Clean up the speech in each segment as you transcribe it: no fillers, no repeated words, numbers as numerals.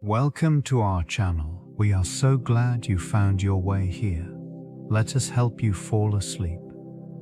Welcome to our channel. We are so glad you found your way here. Let us help you fall asleep.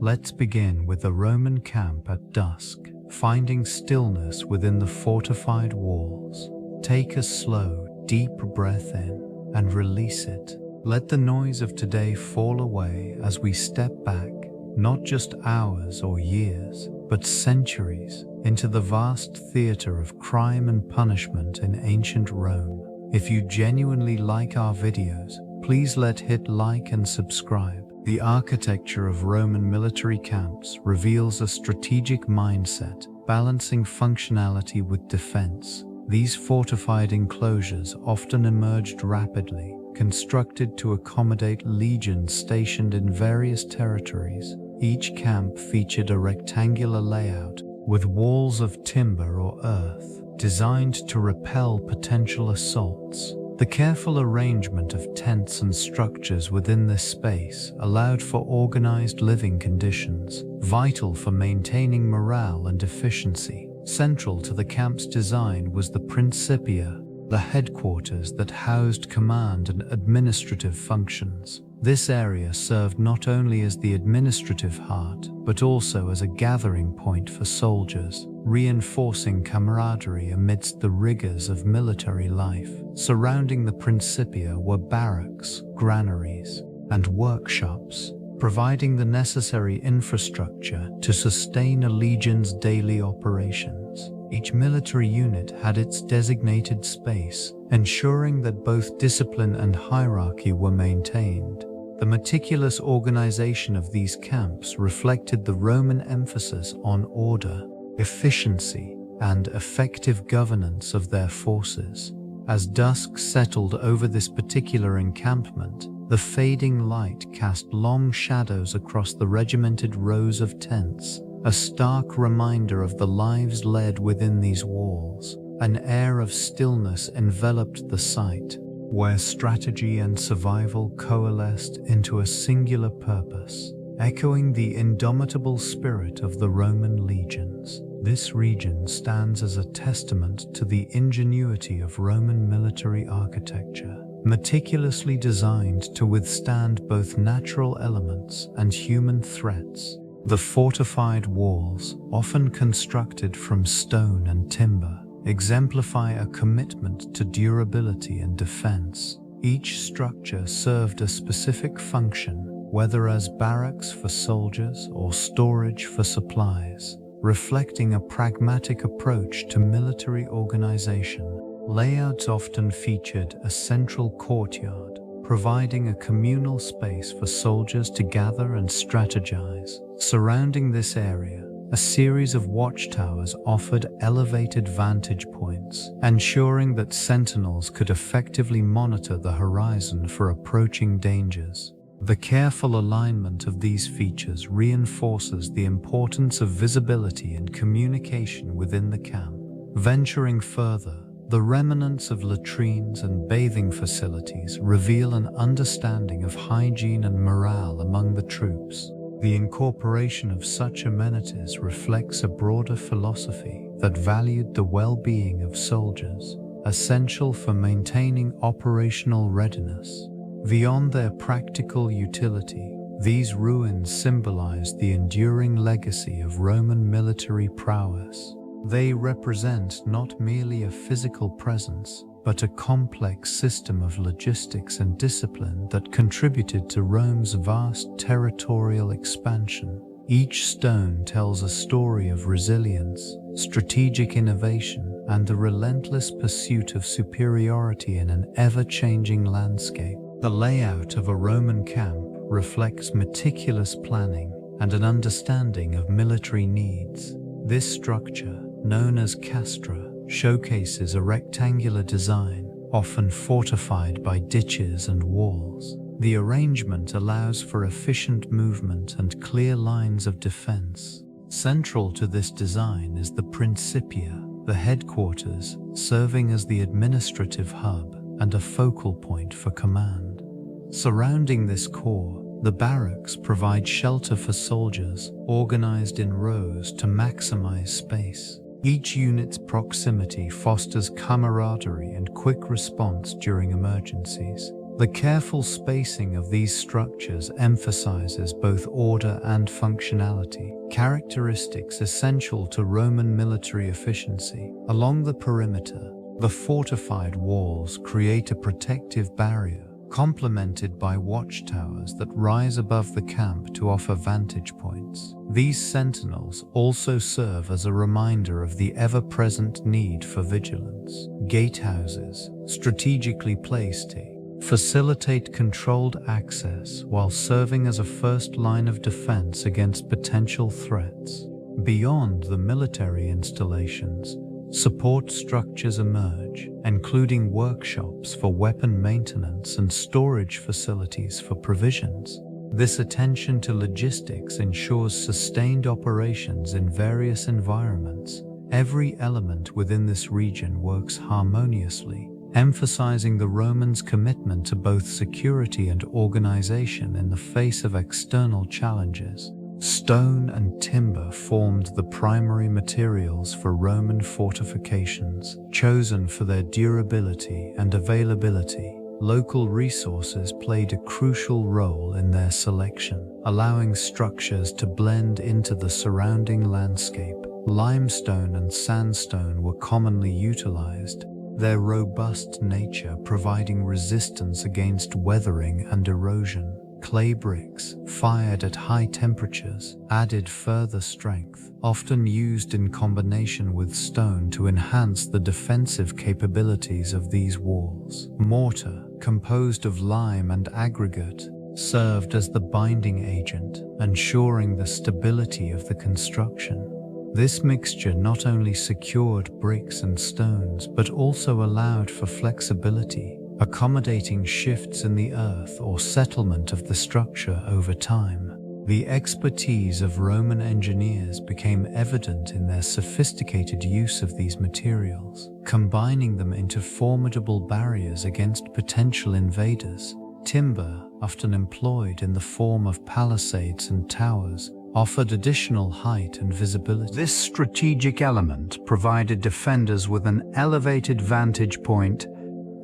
Let's begin with the Roman camp at dusk, finding stillness within the fortified walls. Take a slow, deep breath in and release it. Let the noise of today fall away as we step back, not just hours or years, but centuries, into the vast theater of crime and punishment in ancient Rome. If you genuinely like our videos, please hit like and subscribe. The architecture of Roman military camps reveals a strategic mindset, balancing functionality with defense. These fortified enclosures often emerged rapidly, constructed to accommodate legions stationed in various territories. Each camp featured a rectangular layout with walls of timber or earth, designed to repel potential assaults. The careful arrangement of tents and structures within this space allowed for organized living conditions, vital for maintaining morale and efficiency. Central to the camp's design was the Principia, the headquarters that housed command and administrative functions. This area served not only as the administrative heart, but also as a gathering point for soldiers, reinforcing camaraderie amidst the rigors of military life. Surrounding the Principia were barracks, granaries, and workshops, providing the necessary infrastructure to sustain a legion's daily operations. Each military unit had its designated space, ensuring that both discipline and hierarchy were maintained. The meticulous organization of these camps reflected the Roman emphasis on order, efficiency, and effective governance of their forces. As dusk settled over this particular encampment, the fading light cast long shadows across the regimented rows of tents, a stark reminder of the lives led within these walls. An air of stillness enveloped the site, where strategy and survival coalesced into a singular purpose, echoing the indomitable spirit of the Roman legions. This region stands as a testament to the ingenuity of Roman military architecture, meticulously designed to withstand both natural elements and human threats. The fortified walls, often constructed from stone and timber, exemplify a commitment to durability and defense. Each structure served a specific function, whether as barracks for soldiers or storage for supplies, reflecting a pragmatic approach to military organization. Layouts often featured a central courtyard, providing a communal space for soldiers to gather and strategize. Surrounding this area, a series of watchtowers offered elevated vantage points, ensuring that sentinels could effectively monitor the horizon for approaching dangers. The careful alignment of these features reinforces the importance of visibility and communication within the camp. Venturing further, the remnants of latrines and bathing facilities reveal an understanding of hygiene and morale among the troops. The incorporation of such amenities reflects a broader philosophy that valued the well-being of soldiers, essential for maintaining operational readiness. Beyond their practical utility, these ruins symbolize the enduring legacy of Roman military prowess. They represent not merely a physical presence, but a complex system of logistics and discipline that contributed to Rome's vast territorial expansion. Each stone tells a story of resilience, strategic innovation, and the relentless pursuit of superiority in an ever-changing landscape. The layout of a Roman camp reflects meticulous planning and an understanding of military needs. This structure, known as castra, showcases a rectangular design, often fortified by ditches and walls. The arrangement allows for efficient movement and clear lines of defense. Central to this design is the Principia, the headquarters, serving as the administrative hub and a focal point for command. Surrounding this core, the barracks provide shelter for soldiers, organized in rows to maximize space. Each unit's proximity fosters camaraderie and quick response during emergencies. The careful spacing of these structures emphasizes both order and functionality, characteristics essential to Roman military efficiency. Along the perimeter, the fortified walls create a protective barrier, complemented by watchtowers that rise above the camp to offer vantage points. These sentinels also serve as a reminder of the ever-present need for vigilance. Gatehouses, strategically placed here, facilitate controlled access while serving as a first line of defense against potential threats. Beyond the military installations, support structures emerge, including workshops for weapon maintenance and storage facilities for provisions. This attention to logistics ensures sustained operations in various environments. Every element within this region works harmoniously, emphasizing the Romans' commitment to both security and organization in the face of external challenges. Stone and timber formed the primary materials for Roman fortifications, chosen for their durability and availability. Local resources played a crucial role in their selection, allowing structures to blend into the surrounding landscape. Limestone and sandstone were commonly utilized, their robust nature providing resistance against weathering and erosion. Clay bricks, fired at high temperatures, added further strength, often used in combination with stone to enhance the defensive capabilities of these walls. Mortar, composed of lime and aggregate, served as the binding agent, ensuring the stability of the construction. This mixture not only secured bricks and stones, but also allowed for flexibility, accommodating shifts in the earth or settlement of the structure over time. The expertise of Roman engineers became evident in their sophisticated use of these materials, combining them into formidable barriers against potential invaders. Timber, often employed in the form of palisades and towers, offered additional height and visibility. This strategic element provided defenders with an elevated vantage point,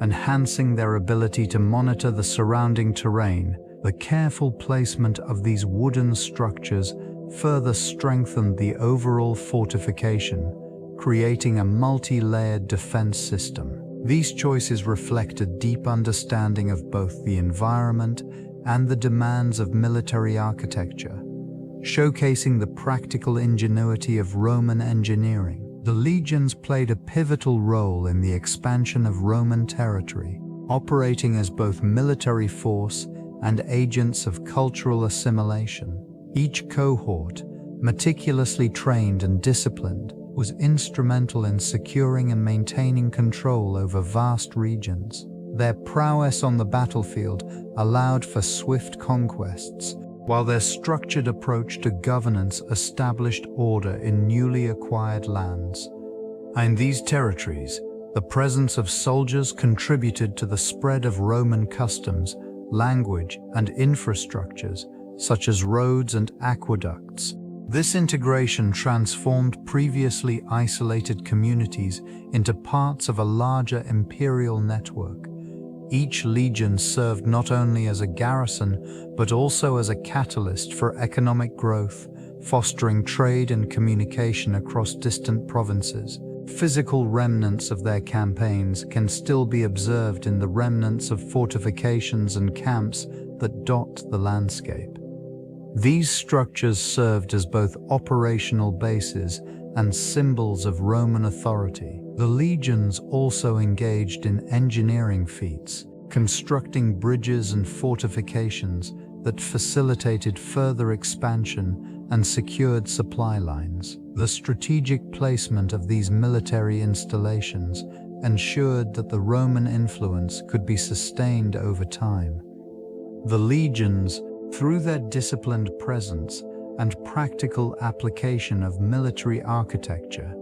enhancing their ability to monitor the surrounding terrain. The careful placement of these wooden structures further strengthened the overall fortification, creating a multi-layered defense system. These choices reflect a deep understanding of both the environment and the demands of military architecture, showcasing the practical ingenuity of Roman engineering. The legions played a pivotal role in the expansion of Roman territory, operating as both military force and agents of cultural assimilation. Each cohort, meticulously trained and disciplined, was instrumental in securing and maintaining control over vast regions. Their prowess on the battlefield allowed for swift conquests, while their structured approach to governance established order in newly acquired lands. In these territories, the presence of soldiers contributed to the spread of Roman customs, language, and infrastructures, such as roads and aqueducts. This integration transformed previously isolated communities into parts of a larger imperial network. Each legion served not only as a garrison, but also as a catalyst for economic growth, fostering trade and communication across distant provinces. Physical remnants of their campaigns can still be observed in the remnants of fortifications and camps that dot the landscape. These structures served as both operational bases and symbols of Roman authority. The legions also engaged in engineering feats, constructing bridges and fortifications that facilitated further expansion and secured supply lines. The strategic placement of these military installations ensured that the Roman influence could be sustained over time. The legions, through their disciplined presence and practical application of military architecture,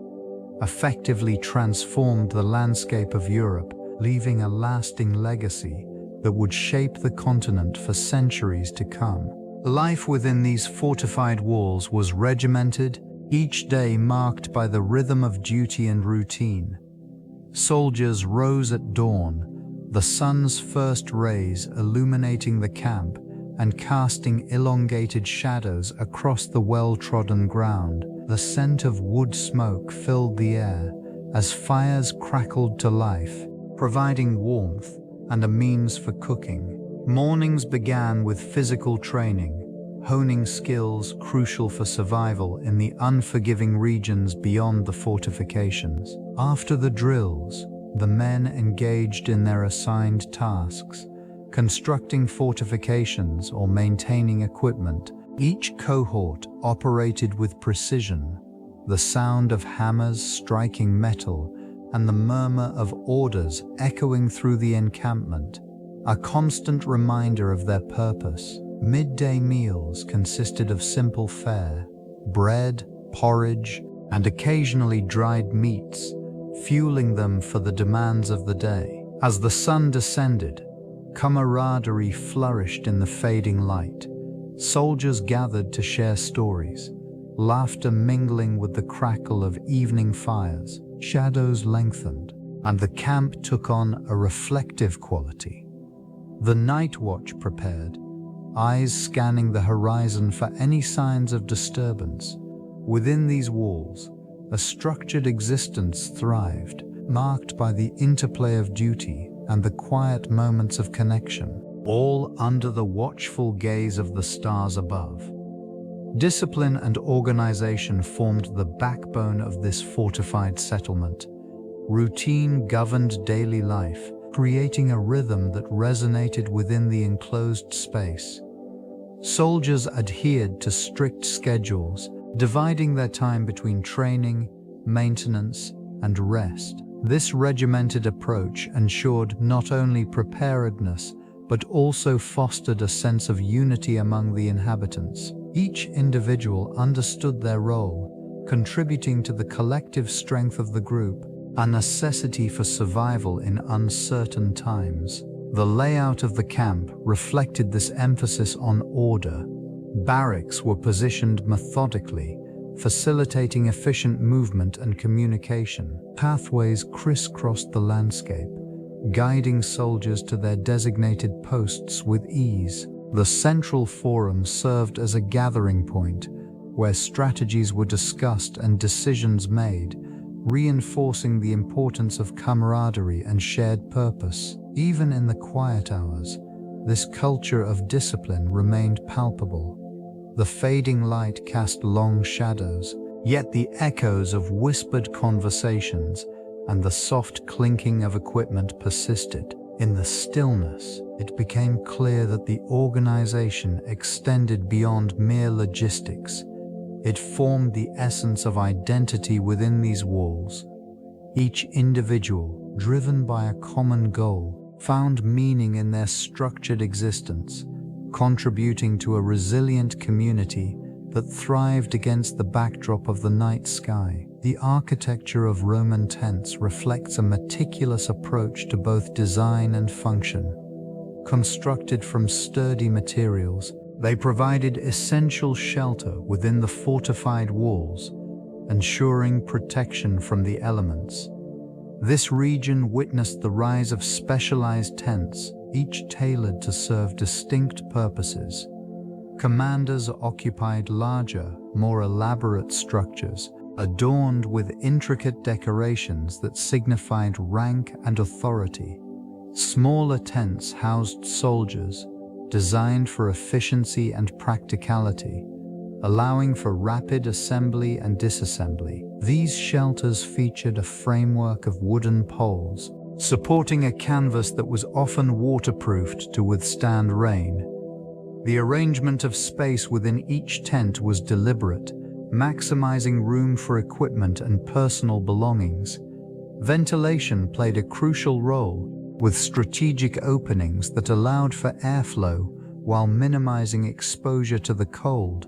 effectively transformed the landscape of Europe, leaving a lasting legacy that would shape the continent for centuries to come. Life within these fortified walls was regimented, each day marked by the rhythm of duty and routine. Soldiers rose at dawn, the sun's first rays illuminating the camp and casting elongated shadows across the well-trodden ground. The scent of wood smoke filled the air as fires crackled to life, providing warmth and a means for cooking. Mornings began with physical training, honing skills crucial for survival in the unforgiving regions beyond the fortifications. After the drills, the men engaged in their assigned tasks, constructing fortifications or maintaining equipment. Each cohort operated with precision, the sound of hammers striking metal and the murmur of orders echoing through the encampment, a constant reminder of their purpose. Midday meals consisted of simple fare, bread, porridge, and occasionally dried meats, fueling them for the demands of the day. As the sun descended, camaraderie flourished in the fading light. Soldiers gathered to share stories, laughter mingling with the crackle of evening fires. Shadows lengthened, and the camp took on a reflective quality. The night watch prepared, eyes scanning the horizon for any signs of disturbance. Within these walls, a structured existence thrived, marked by the interplay of duty and the quiet moments of connection, all under the watchful gaze of the stars above. Discipline and organization formed the backbone of this fortified settlement. Routine governed daily life, creating a rhythm that resonated within the enclosed space. Soldiers adhered to strict schedules, dividing their time between training, maintenance, and rest. This regimented approach ensured not only preparedness, but also fostered a sense of unity among the inhabitants. Each individual understood their role, contributing to the collective strength of the group, a necessity for survival in uncertain times. The layout of the camp reflected this emphasis on order. Barracks were positioned methodically, facilitating efficient movement and communication. Pathways crisscrossed the landscape, guiding soldiers to their designated posts with ease. The central forum served as a gathering point, where strategies were discussed and decisions made, reinforcing the importance of camaraderie and shared purpose. Even in the quiet hours, this culture of discipline remained palpable. The fading light cast long shadows, yet the echoes of whispered conversations and the soft clinking of equipment persisted. In the stillness, it became clear that the organization extended beyond mere logistics. It formed the essence of identity within these walls. Each individual, driven by a common goal, found meaning in their structured existence, contributing to a resilient community that thrived against the backdrop of the night sky. The architecture of Roman tents reflects a meticulous approach to both design and function. Constructed from sturdy materials, they provided essential shelter within the fortified walls, ensuring protection from the elements. This region witnessed the rise of specialized tents, each tailored to serve distinct purposes. Commanders occupied larger, more elaborate structures, adorned with intricate decorations that signified rank and authority. Smaller tents housed soldiers, designed for efficiency and practicality, allowing for rapid assembly and disassembly. These shelters featured a framework of wooden poles, supporting a canvas that was often waterproofed to withstand rain. The arrangement of space within each tent was deliberate, maximizing room for equipment and personal belongings. Ventilation played a crucial role, with strategic openings that allowed for airflow while minimizing exposure to the cold.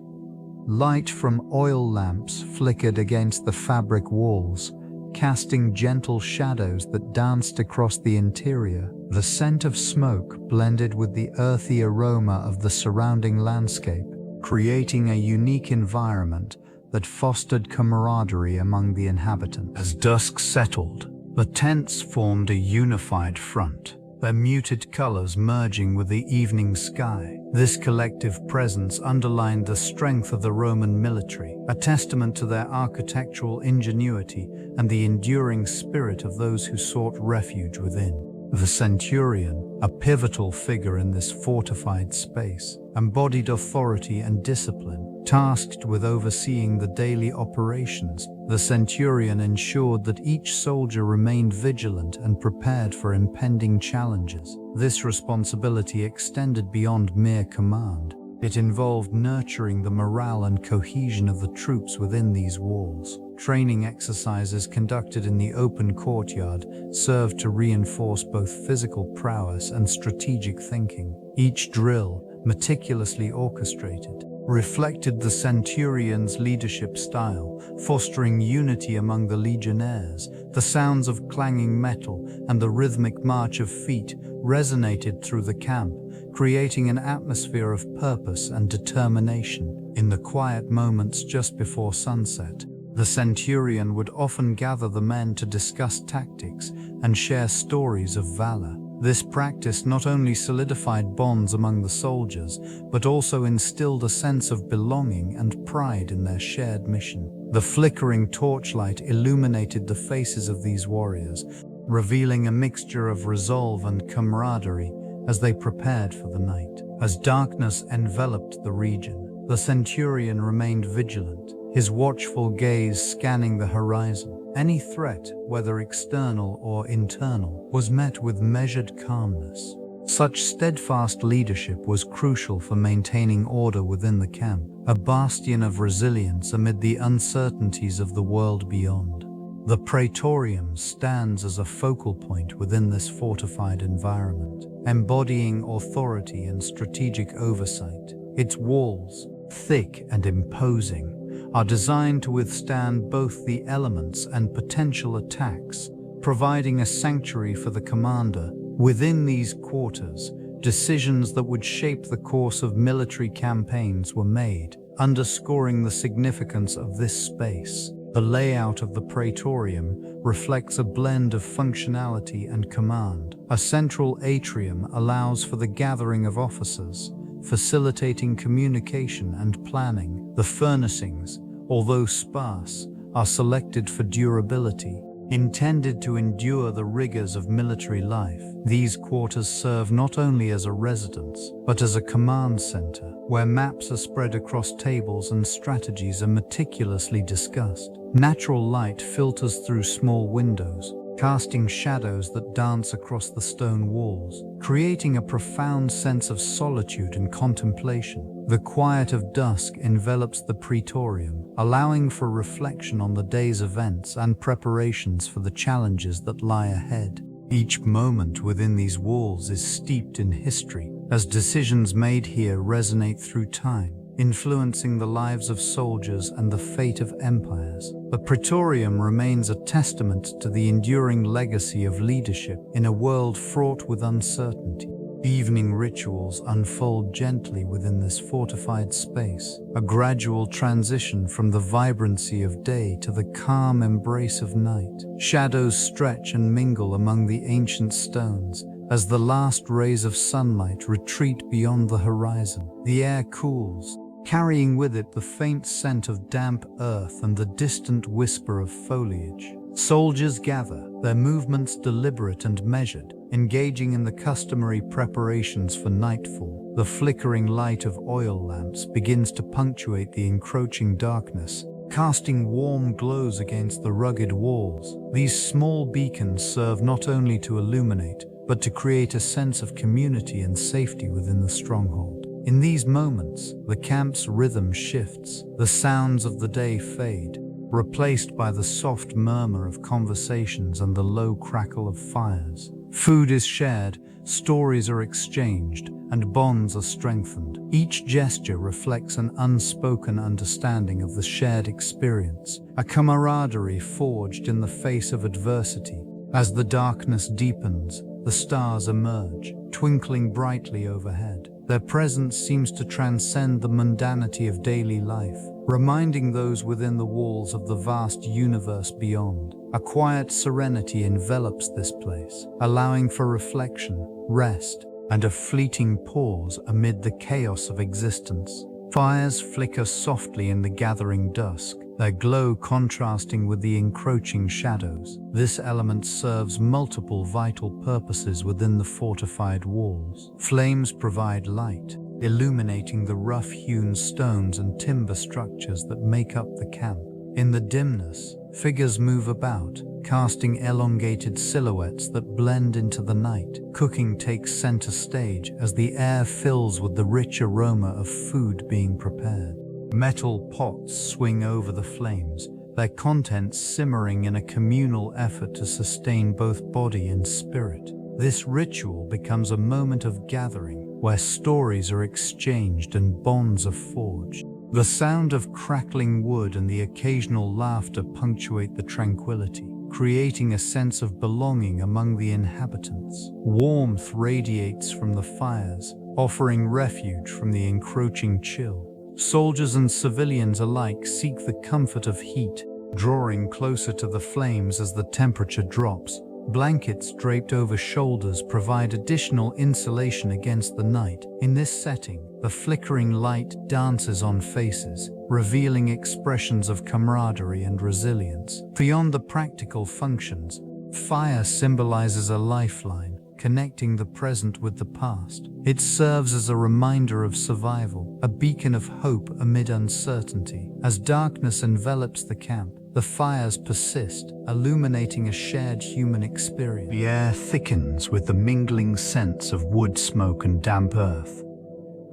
Light from oil lamps flickered against the fabric walls, casting gentle shadows that danced across the interior. The scent of smoke blended with the earthy aroma of the surrounding landscape, creating a unique environment that fostered camaraderie among the inhabitants. As dusk settled, the tents formed a unified front, their muted colors merging with the evening sky. This collective presence underlined the strength of the Roman military, a testament to their architectural ingenuity and the enduring spirit of those who sought refuge within. The centurion, a pivotal figure in this fortified space, embodied authority and discipline. Tasked with overseeing the daily operations, the centurion ensured that each soldier remained vigilant and prepared for impending challenges. This responsibility extended beyond mere command. It involved nurturing the morale and cohesion of the troops within these walls. Training exercises conducted in the open courtyard served to reinforce both physical prowess and strategic thinking. Each drill, meticulously orchestrated, reflected the centurion's leadership style, fostering unity among the legionnaires. The sounds of clanging metal and the rhythmic march of feet resonated through the camp, creating an atmosphere of purpose and determination. In the quiet moments just before sunset, the centurion would often gather the men to discuss tactics and share stories of valor. This practice not only solidified bonds among the soldiers, but also instilled a sense of belonging and pride in their shared mission. The flickering torchlight illuminated the faces of these warriors, revealing a mixture of resolve and camaraderie as they prepared for the night. As darkness enveloped the region, the centurion remained vigilant, his watchful gaze scanning the horizon. Any threat, whether external or internal, was met with measured calmness. Such steadfast leadership was crucial for maintaining order within the camp, a bastion of resilience amid the uncertainties of the world beyond. The Praetorium stands as a focal point within this fortified environment, embodying authority and strategic oversight. Its walls, thick and imposing, are designed to withstand both the elements and potential attacks, providing a sanctuary for the commander. Within these quarters, decisions that would shape the course of military campaigns were made, underscoring the significance of this space. The layout of the Praetorium reflects a blend of functionality and command. A central atrium allows for the gathering of officers, facilitating communication and planning. The furnishings, although sparse, are selected for durability, intended to endure the rigors of military life. These quarters serve not only as a residence, but as a command center, where maps are spread across tables and strategies are meticulously discussed. Natural light filters through small windows, casting shadows that dance across the stone walls, creating a profound sense of solitude and contemplation. The quiet of dusk envelops the Praetorium, allowing for reflection on the day's events and preparations for the challenges that lie ahead. Each moment within these walls is steeped in history, as decisions made here resonate through time, influencing the lives of soldiers and the fate of empires. The Praetorium remains a testament to the enduring legacy of leadership in a world fraught with uncertainty. Evening rituals unfold gently within this fortified space, a gradual transition from the vibrancy of day to the calm embrace of night. Shadows stretch and mingle among the ancient stones, as the last rays of sunlight retreat beyond the horizon. The air cools, carrying with it the faint scent of damp earth and the distant whisper of foliage. Soldiers gather, their movements deliberate and measured, engaging in the customary preparations for nightfall. The flickering light of oil lamps begins to punctuate the encroaching darkness, casting warm glows against the rugged walls. These small beacons serve not only to illuminate, but to create a sense of community and safety within the stronghold. In these moments, the camp's rhythm shifts. The sounds of the day fade, replaced by the soft murmur of conversations and the low crackle of fires. Food is shared, stories are exchanged, and bonds are strengthened. Each gesture reflects an unspoken understanding of the shared experience, a camaraderie forged in the face of adversity. As the darkness deepens, the stars emerge, twinkling brightly overhead. Their presence seems to transcend the mundanity of daily life, reminding those within the walls of the vast universe beyond. A quiet serenity envelops this place, allowing for reflection, rest, and a fleeting pause amid the chaos of existence. Fires flicker softly in the gathering dusk, their glow contrasting with the encroaching shadows. This element serves multiple vital purposes within the fortified walls. Flames provide light, illuminating the rough-hewn stones and timber structures that make up the camp. In the dimness, figures move about, casting elongated silhouettes that blend into the night. Cooking takes center stage as the air fills with the rich aroma of food being prepared. Metal pots swing over the flames, their contents simmering in a communal effort to sustain both body and spirit. This ritual becomes a moment of gathering, where stories are exchanged and bonds are forged. The sound of crackling wood and the occasional laughter punctuate the tranquility, creating a sense of belonging among the inhabitants. Warmth radiates from the fires, offering refuge from the encroaching chill. Soldiers and civilians alike seek the comfort of heat, drawing closer to the flames as the temperature drops. Blankets draped over shoulders provide additional insulation against the night. In this setting, the flickering light dances on faces, revealing expressions of camaraderie and resilience. Beyond the practical functions, fire symbolizes a lifeline, connecting the present with the past. It serves as a reminder of survival, a beacon of hope amid uncertainty. As darkness envelops the camp, the fires persist, illuminating a shared human experience. The air thickens with the mingling scents of wood smoke and damp earth,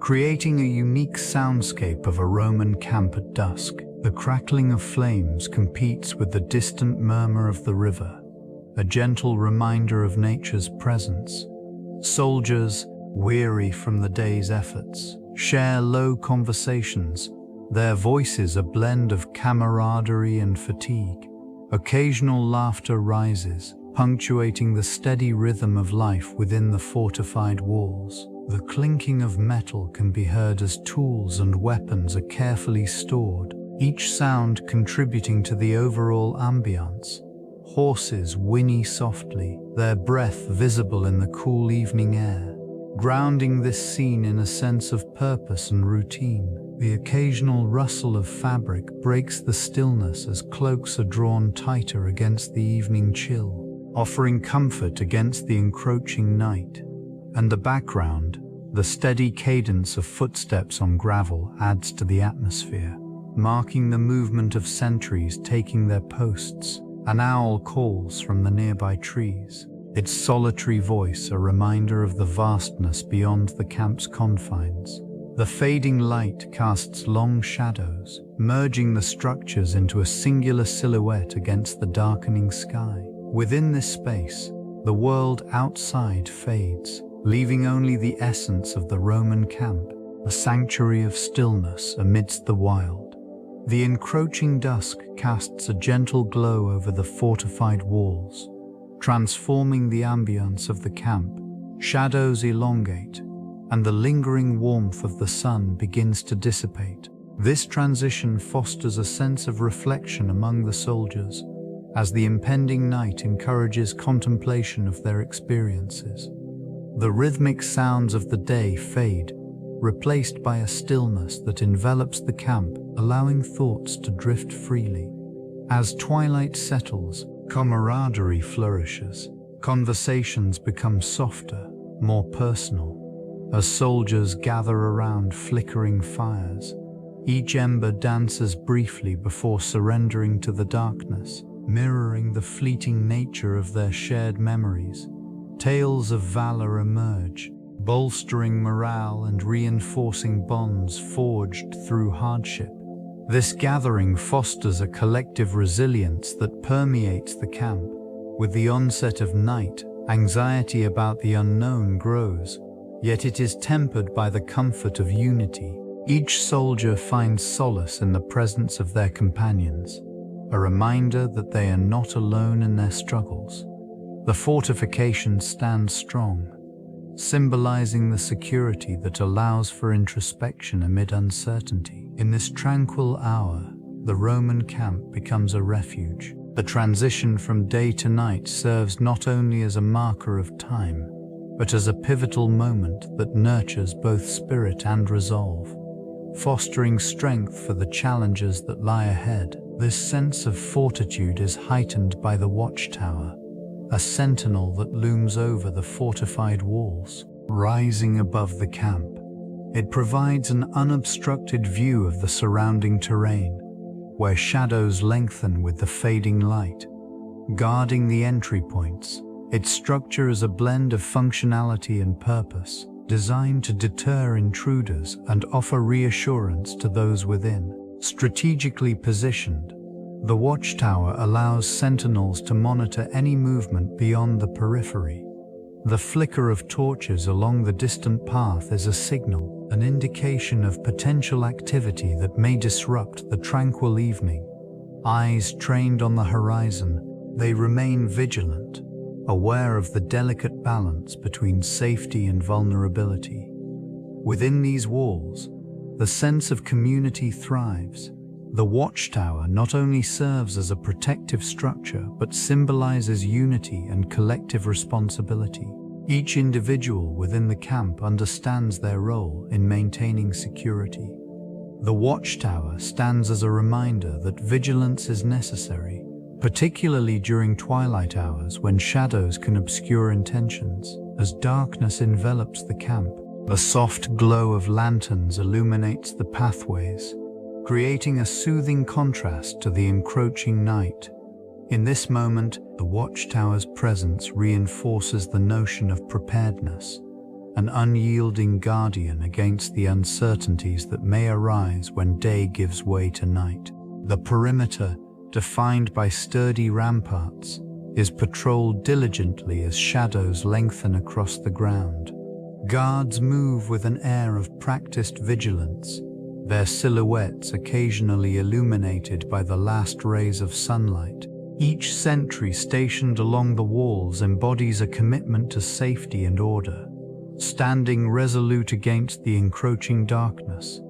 creating a unique soundscape of a Roman camp at dusk. The crackling of flames competes with the distant murmur of the river, a gentle reminder of nature's presence. Soldiers, weary from the day's efforts, share low conversations, their voices a blend of camaraderie and fatigue. Occasional laughter rises, punctuating the steady rhythm of life within the fortified walls. The clinking of metal can be heard as tools and weapons are carefully stored, each sound contributing to the overall ambience. Horses whinny softly, their breath visible in the cool evening air, grounding this scene in a sense of purpose and routine. The occasional rustle of fabric breaks the stillness as cloaks are drawn tighter against the evening chill, offering comfort against the encroaching night. And the background, the steady cadence of footsteps on gravel adds to the atmosphere, marking the movement of sentries taking their posts. An owl calls from the nearby trees, its solitary voice a reminder of the vastness beyond the camp's confines. The fading light casts long shadows, merging the structures into a singular silhouette against the darkening sky. Within this space, the world outside fades, leaving only the essence of the Roman camp, a sanctuary of stillness amidst the wild. The encroaching dusk casts a gentle glow over the fortified walls, transforming the ambience of the camp. Shadows elongate, and the lingering warmth of the sun begins to dissipate. This transition fosters a sense of reflection among the soldiers, as the impending night encourages contemplation of their experiences. The rhythmic sounds of the day fade, replaced by a stillness that envelops the camp, allowing thoughts to drift freely. As twilight settles, camaraderie flourishes. Conversations become softer, more personal. As soldiers gather around flickering fires, each ember dances briefly before surrendering to the darkness, mirroring the fleeting nature of their shared memories. Tales of valor emerge, bolstering morale and reinforcing bonds forged through hardship. This gathering fosters a collective resilience that permeates the camp. With the onset of night, anxiety about the unknown grows, yet it is tempered by the comfort of unity. Each soldier finds solace in the presence of their companions, a reminder that they are not alone in their struggles. The fortification stands strong, symbolizing the security that allows for introspection amid uncertainty. In this tranquil hour, the Roman camp becomes a refuge. The transition from day to night serves not only as a marker of time, but as a pivotal moment that nurtures both spirit and resolve, fostering strength for the challenges that lie ahead. This sense of fortitude is heightened by the watchtower, a sentinel that looms over the fortified walls. Rising above the camp, it provides an unobstructed view of the surrounding terrain, where shadows lengthen with the fading light. Guarding the entry points, its structure is a blend of functionality and purpose, designed to deter intruders and offer reassurance to those within. Strategically positioned, the watchtower allows sentinels to monitor any movement beyond the periphery. The flicker of torches along the distant path is a signal, an indication of potential activity that may disrupt the tranquil evening. Eyes trained on the horizon, they remain vigilant, aware of the delicate balance between safety and vulnerability. Within these walls, the sense of community thrives. The watchtower not only serves as a protective structure, but symbolizes unity and collective responsibility. Each individual within the camp understands their role in maintaining security. The watchtower stands as a reminder that vigilance is necessary, particularly during twilight hours when shadows can obscure intentions. As darkness envelops the camp, the soft glow of lanterns illuminates the pathways, creating a soothing contrast to the encroaching night. In this moment, the watchtower's presence reinforces the notion of preparedness, an unyielding guardian against the uncertainties that may arise when day gives way to night. The perimeter, defined by sturdy ramparts, is patrolled diligently as shadows lengthen across the ground. Guards move with an air of practiced vigilance, their silhouettes occasionally illuminated by the last rays of sunlight. Each sentry stationed along the walls embodies a commitment to safety and order, standing resolute against the encroaching darkness.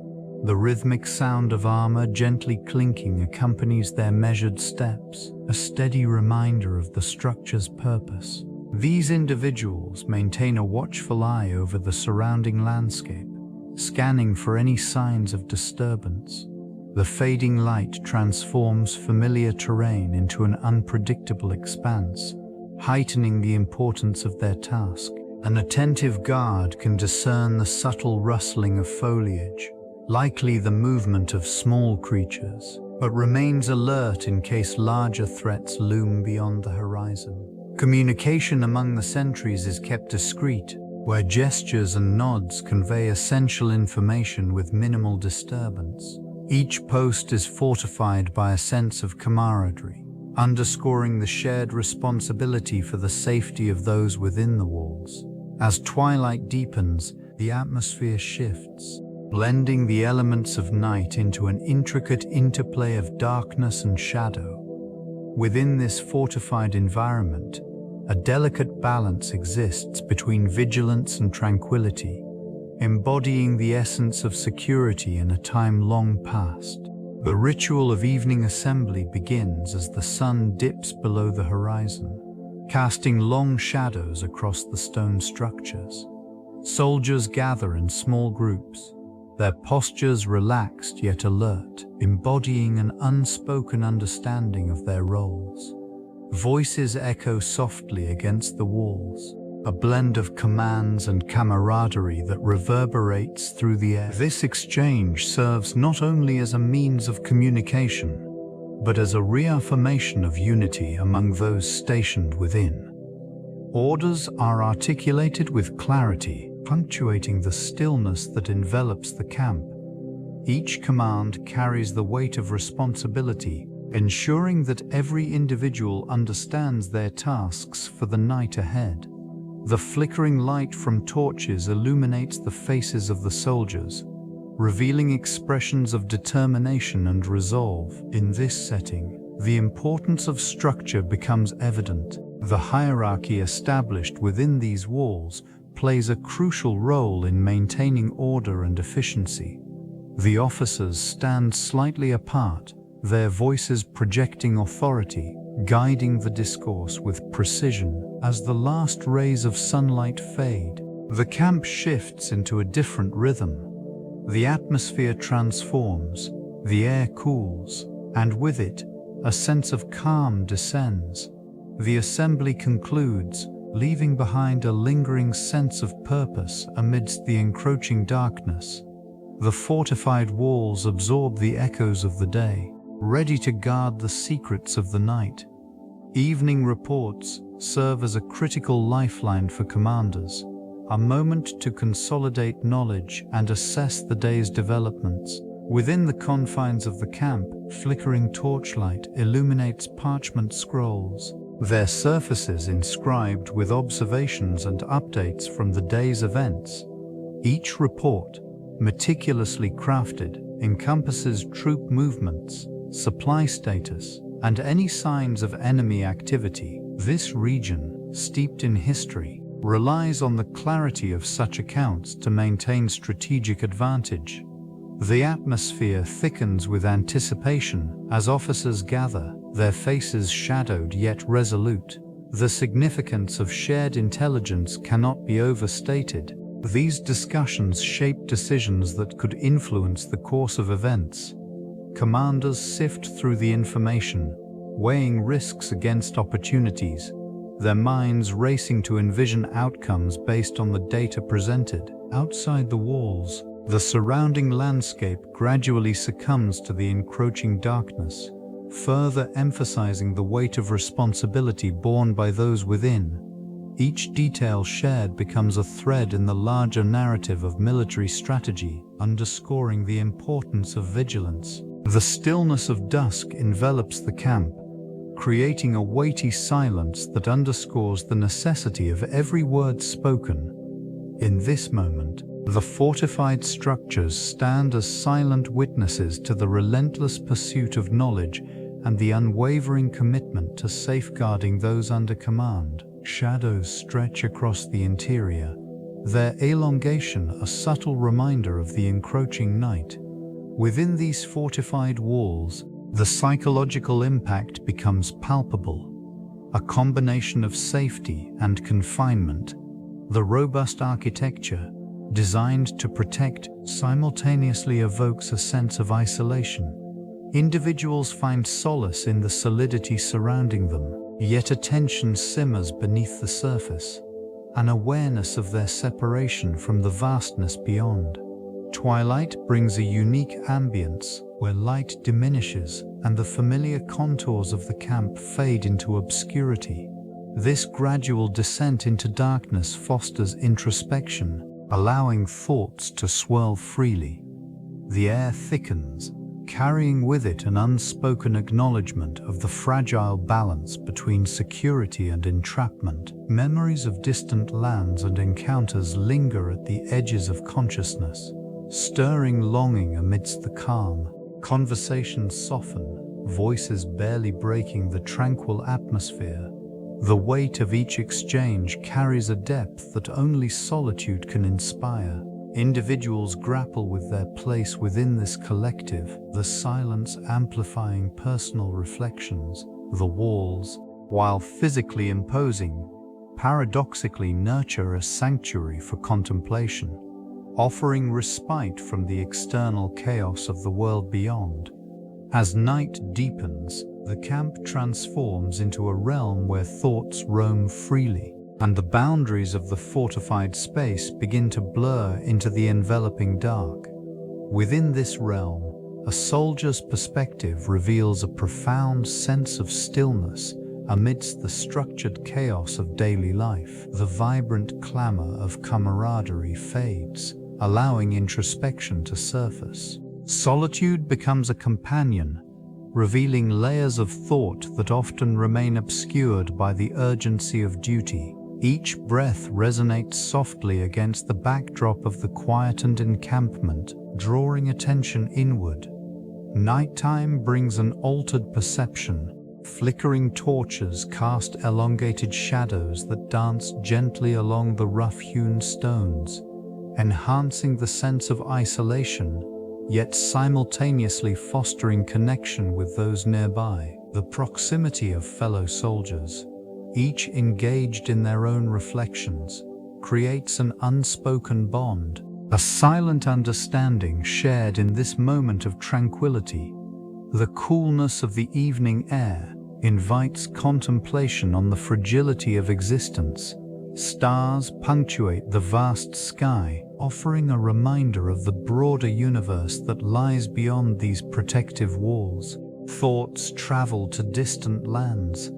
The rhythmic sound of armor gently clinking accompanies their measured steps, a steady reminder of the structure's purpose. These individuals maintain a watchful eye over the surrounding landscape, scanning for any signs of disturbance. The fading light transforms familiar terrain into an unpredictable expanse, heightening the importance of their task. An attentive guard can discern the subtle rustling of foliage, likely the movement of small creatures, but remains alert in case larger threats loom beyond the horizon. Communication among the sentries is kept discreet, where gestures and nods convey essential information with minimal disturbance. Each post is fortified by a sense of camaraderie, underscoring the shared responsibility for the safety of those within the walls. As twilight deepens, the atmosphere shifts, blending the elements of night into an intricate interplay of darkness and shadow. Within this fortified environment, a delicate balance exists between vigilance and tranquility, embodying the essence of security in a time long past. The ritual of evening assembly begins as the sun dips below the horizon, casting long shadows across the stone structures. Soldiers gather in small groups, their postures relaxed yet alert, embodying an unspoken understanding of their roles. Voices echo softly against the walls, a blend of commands and camaraderie that reverberates through the air. This exchange serves not only as a means of communication, but as a reaffirmation of unity among those stationed within. Orders are articulated with clarity, punctuating the stillness that envelops the camp. Each command carries the weight of responsibility, ensuring that every individual understands their tasks for the night ahead. The flickering light from torches illuminates the faces of the soldiers, revealing expressions of determination and resolve. In this setting, the importance of structure becomes evident. The hierarchy established within these walls plays a crucial role in maintaining order and efficiency. The officers stand slightly apart, their voices projecting authority, guiding the discourse with precision. As the last rays of sunlight fade, the camp shifts into a different rhythm. The atmosphere transforms, the air cools, and with it, a sense of calm descends. The assembly concludes, leaving behind a lingering sense of purpose amidst the encroaching darkness. The fortified walls absorb the echoes of the day, ready to guard the secrets of the night. Evening reports serve as a critical lifeline for commanders, a moment to consolidate knowledge and assess the day's developments. Within the confines of the camp, flickering torchlight illuminates parchment scrolls, their surfaces inscribed with observations and updates from the day's events. Each report, meticulously crafted, encompasses troop movements, supply status, and any signs of enemy activity. This region, steeped in history, relies on the clarity of such accounts to maintain strategic advantage. The atmosphere thickens with anticipation as officers gather, their faces shadowed yet resolute. The significance of shared intelligence cannot be overstated. These discussions shape decisions that could influence the course of events. Commanders sift through the information, weighing risks against opportunities, their minds racing to envision outcomes based on the data presented. Outside the walls, the surrounding landscape gradually succumbs to the encroaching darkness, further emphasizing the weight of responsibility borne by those within. Each detail shared becomes a thread in the larger narrative of military strategy, underscoring the importance of vigilance. The stillness of dusk envelops the camp, creating a weighty silence that underscores the necessity of every word spoken. In this moment, the fortified structures stand as silent witnesses to the relentless pursuit of knowledge and the unwavering commitment to safeguarding those under command. Shadows stretch across the interior, their elongation a subtle reminder of the encroaching night. Within these fortified walls, the psychological impact becomes palpable, a combination of safety and confinement. The robust architecture, designed to protect, simultaneously evokes a sense of isolation. Individuals find solace in the solidity surrounding them, yet a tension simmers beneath the surface, an awareness of their separation from the vastness beyond. Twilight brings a unique ambience where light diminishes and the familiar contours of the camp fade into obscurity. This gradual descent into darkness fosters introspection, allowing thoughts to swirl freely. The air thickens, carrying with it an unspoken acknowledgement of the fragile balance between security and entrapment. Memories of distant lands and encounters linger at the edges of consciousness, stirring longing amidst the calm. Conversations soften, voices barely breaking the tranquil atmosphere. The weight of each exchange carries a depth that only solitude can inspire. Individuals grapple with their place within this collective, the silence amplifying personal reflections. The walls, while physically imposing, paradoxically nurture a sanctuary for contemplation, offering respite from the external chaos of the world beyond. As night deepens, the camp transforms into a realm where thoughts roam freely, and the boundaries of the fortified space begin to blur into the enveloping dark. Within this realm, a soldier's perspective reveals a profound sense of stillness amidst the structured chaos of daily life. The vibrant clamor of camaraderie fades, allowing introspection to surface. Solitude becomes a companion, revealing layers of thought that often remain obscured by the urgency of duty. Each breath resonates softly against the backdrop of the quietened encampment, drawing attention inward. Nighttime brings an altered perception. Flickering torches cast elongated shadows that dance gently along the rough-hewn stones, enhancing the sense of isolation. yet simultaneously fostering connection with those nearby. The proximity of fellow soldiers, each engaged in their own reflections, creates an unspoken bond, a silent understanding shared in this moment of tranquility. The coolness of the evening air invites contemplation on the fragility of existence. Stars punctuate the vast sky, offering a reminder of the broader universe that lies beyond these protective walls. Thoughts travel to distant lands,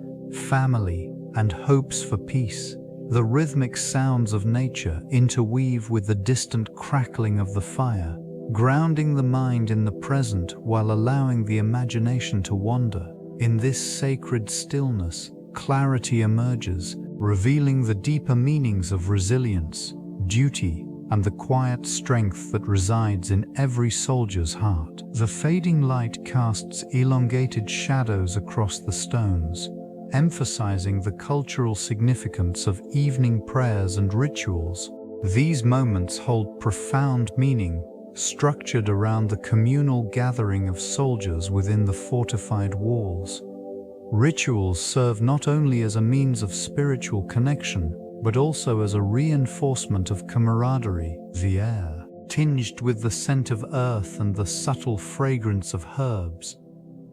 family, and hopes for peace. The rhythmic sounds of nature interweave with the distant crackling of the fire, grounding the mind in the present while allowing the imagination to wander. In this sacred stillness, clarity emerges, revealing the deeper meanings of resilience, duty, and the quiet strength that resides in every soldier's heart. The fading light casts elongated shadows across the stones, emphasizing the cultural significance of evening prayers and rituals. These moments hold profound meaning, structured around the communal gathering of soldiers within the fortified walls. Rituals serve not only as a means of spiritual connection, but also as a reinforcement of camaraderie. The air, tinged with the scent of earth and the subtle fragrance of herbs,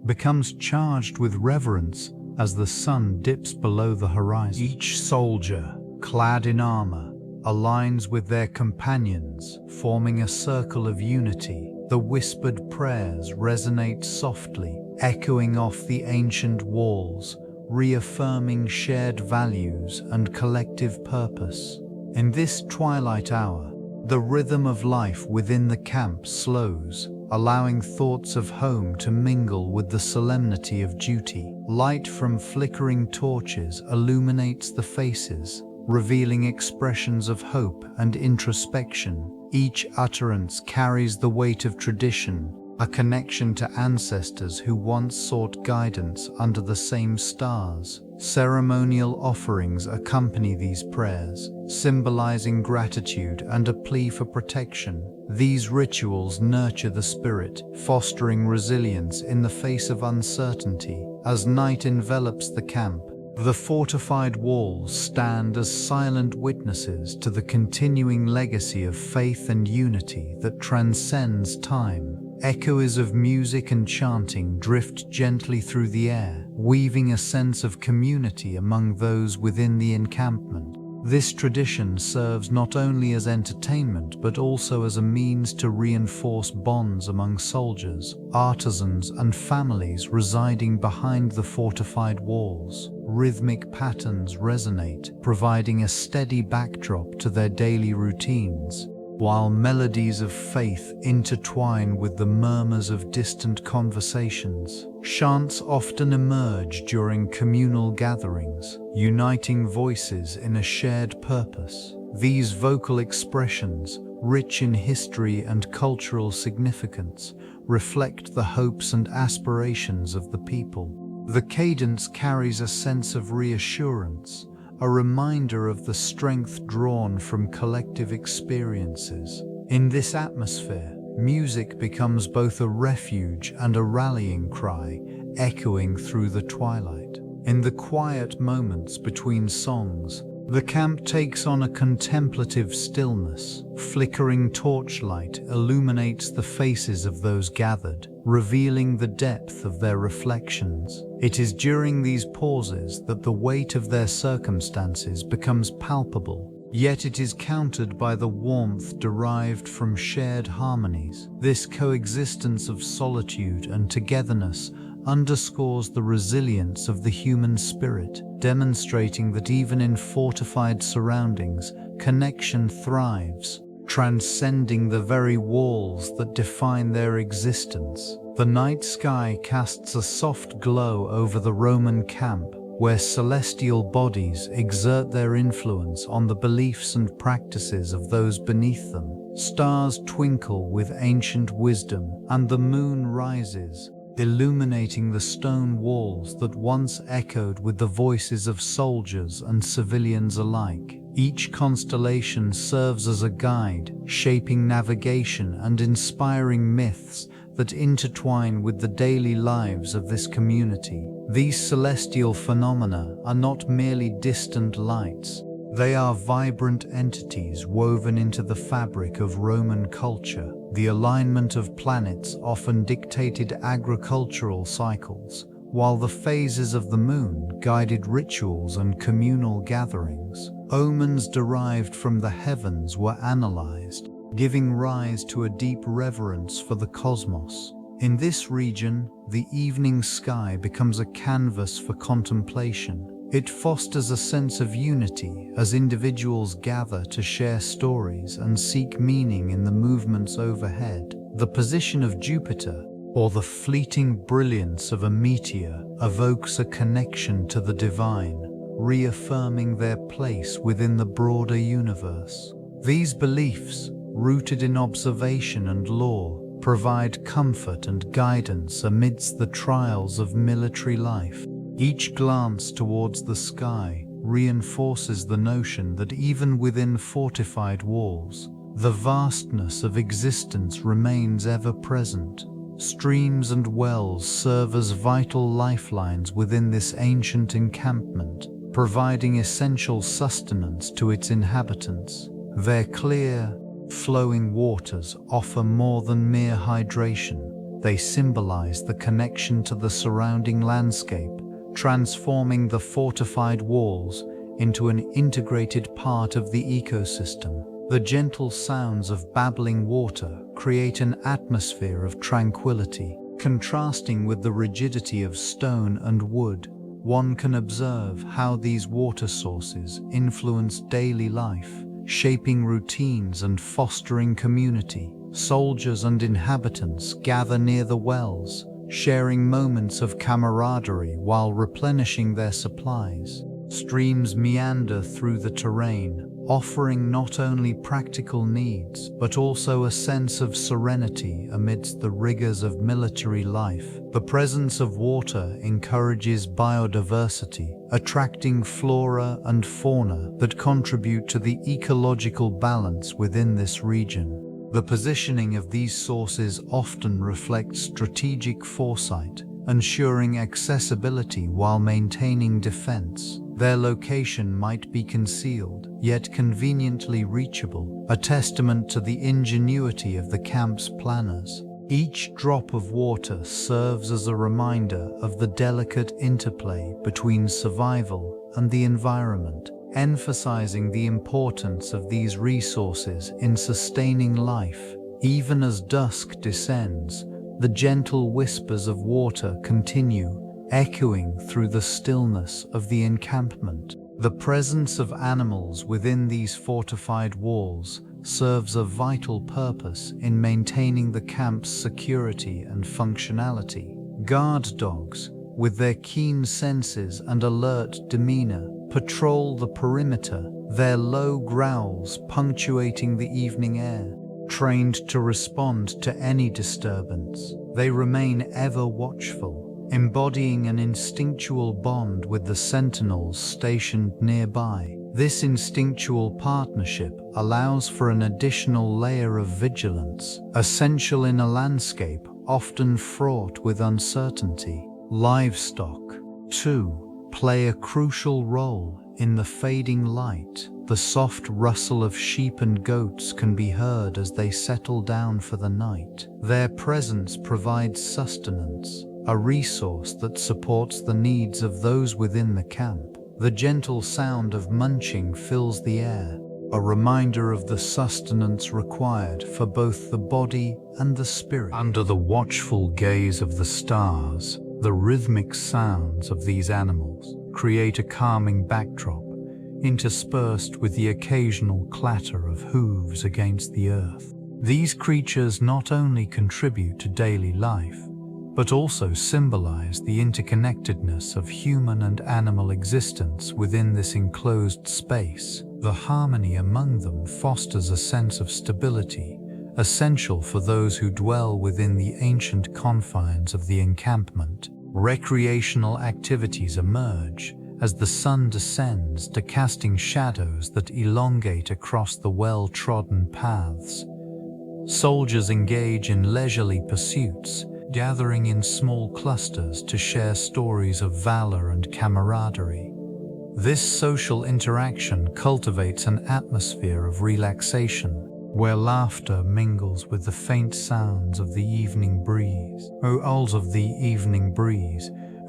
becomes charged with reverence as the sun dips below the horizon. Each soldier, clad in armor, aligns with their companions, forming a circle of unity. The whispered prayers resonate softly, echoing off the ancient walls, reaffirming shared values and collective purpose. In this twilight hour, the rhythm of life within the camp slows, allowing thoughts of home to mingle with the solemnity of duty. Light from flickering torches illuminates the faces, revealing expressions of hope and introspection. Each utterance carries the weight of tradition, a connection to ancestors who once sought guidance under the same stars. Ceremonial offerings accompany these prayers, symbolizing gratitude and a plea for protection. These rituals nurture the spirit, fostering resilience in the face of uncertainty. As night envelops the camp, the fortified walls stand as silent witnesses to the continuing legacy of faith and unity that transcends time. Echoes of music and chanting drift gently through the air, weaving a sense of community among those within the encampment. This tradition serves not only as entertainment but also as a means to reinforce bonds among soldiers, artisans, and families residing behind the fortified walls. Rhythmic patterns resonate, providing a steady backdrop to their daily routines, while melodies of faith intertwine with the murmurs of distant conversations. Chants often emerge during communal gatherings, uniting voices in a shared purpose. These vocal expressions, rich in history and cultural significance, reflect the hopes and aspirations of the people. The cadence carries a sense of reassurance, a reminder of the strength drawn from collective experiences. In this atmosphere, music becomes both a refuge and a rallying cry, echoing through the twilight. In the quiet moments between songs, the camp takes on a contemplative stillness. Flickering torchlight illuminates the faces of those gathered, revealing the depth of their reflections. It is during these pauses that the weight of their circumstances becomes palpable, yet it is countered by the warmth derived from shared harmonies. This coexistence of solitude and togetherness underscores the resilience of the human spirit, demonstrating that even in fortified surroundings, connection thrives, transcending the very walls that define their existence. The night sky casts a soft glow over the Roman camp, where celestial bodies exert their influence on the beliefs and practices of those beneath them. Stars twinkle with ancient wisdom, and the moon rises, illuminating the stone walls that once echoed with the voices of soldiers and civilians alike. Each constellation serves as a guide, shaping navigation and inspiring myths that intertwine with the daily lives of this community. These celestial phenomena are not merely distant lights. They are vibrant entities woven into the fabric of Roman culture. The alignment of planets often dictated agricultural cycles, while the phases of the moon guided rituals and communal gatherings. Omens derived from the heavens were analyzed, giving rise to a deep reverence for the cosmos. In this region, the evening sky becomes a canvas for contemplation. It fosters a sense of unity as individuals gather to share stories and seek meaning in the movements overhead. The position of Jupiter, or the fleeting brilliance of a meteor, evokes a connection to the divine, reaffirming their place within the broader universe. These beliefs, rooted in observation and lore, provide comfort and guidance amidst the trials of military life. Each glance towards the sky reinforces the notion that even within fortified walls, the vastness of existence remains ever present. Streams and wells serve as vital lifelines within this ancient encampment, providing essential sustenance to its inhabitants. Their clear, flowing waters offer more than mere hydration. They symbolize the connection to the surrounding landscape, transforming the fortified walls into an integrated part of the ecosystem. The gentle sounds of babbling water create an atmosphere of tranquility. Contrasting with the rigidity of stone and wood, one can observe how these water sources influence daily life, shaping routines and fostering community. Soldiers and inhabitants gather near the wells, sharing moments of camaraderie while replenishing their supplies. Streams meander through the terrain, offering not only practical needs but also a sense of serenity amidst the rigors of military life. The presence of water encourages biodiversity, attracting flora and fauna that contribute to the ecological balance within this region. The positioning of these sources often reflects strategic foresight, ensuring accessibility while maintaining defense. Their location might be concealed, yet conveniently reachable, a testament to the ingenuity of the camp's planners. Each drop of water serves as a reminder of the delicate interplay between survival and the environment, emphasizing the importance of these resources in sustaining life. Even as dusk descends, the gentle whispers of water continue, echoing through the stillness of the encampment. The presence of animals within these fortified walls serves a vital purpose in maintaining the camp's security and functionality. Guard dogs, with their keen senses and alert demeanor, patrol the perimeter, their low growls punctuating the evening air. Trained to respond to any disturbance, they remain ever watchful, embodying an instinctual bond with the sentinels stationed nearby. This instinctual partnership allows for an additional layer of vigilance, essential in a landscape often fraught with uncertainty. Livestock, too, play a crucial role in the fading light. The soft rustle of sheep and goats can be heard as they settle down for the night. Their presence provides sustenance, a resource that supports the needs of those within the camp. The gentle sound of munching fills the air, a reminder of the sustenance required for both the body and the spirit. Under the watchful gaze of the stars, the rhythmic sounds of these animals create a calming backdrop, interspersed with the occasional clatter of hooves against the earth. These creatures not only contribute to daily life, but also symbolize the interconnectedness of human and animal existence within this enclosed space. The harmony among them fosters a sense of stability, essential for those who dwell within the ancient confines of the encampment. Recreational activities emerge, as the sun descends to casting shadows that elongate across the well-trodden paths. Soldiers engage in leisurely pursuits, gathering in small clusters to share stories of valor and camaraderie. This social interaction cultivates an atmosphere of relaxation, where laughter mingles with the faint sounds of the evening breeze.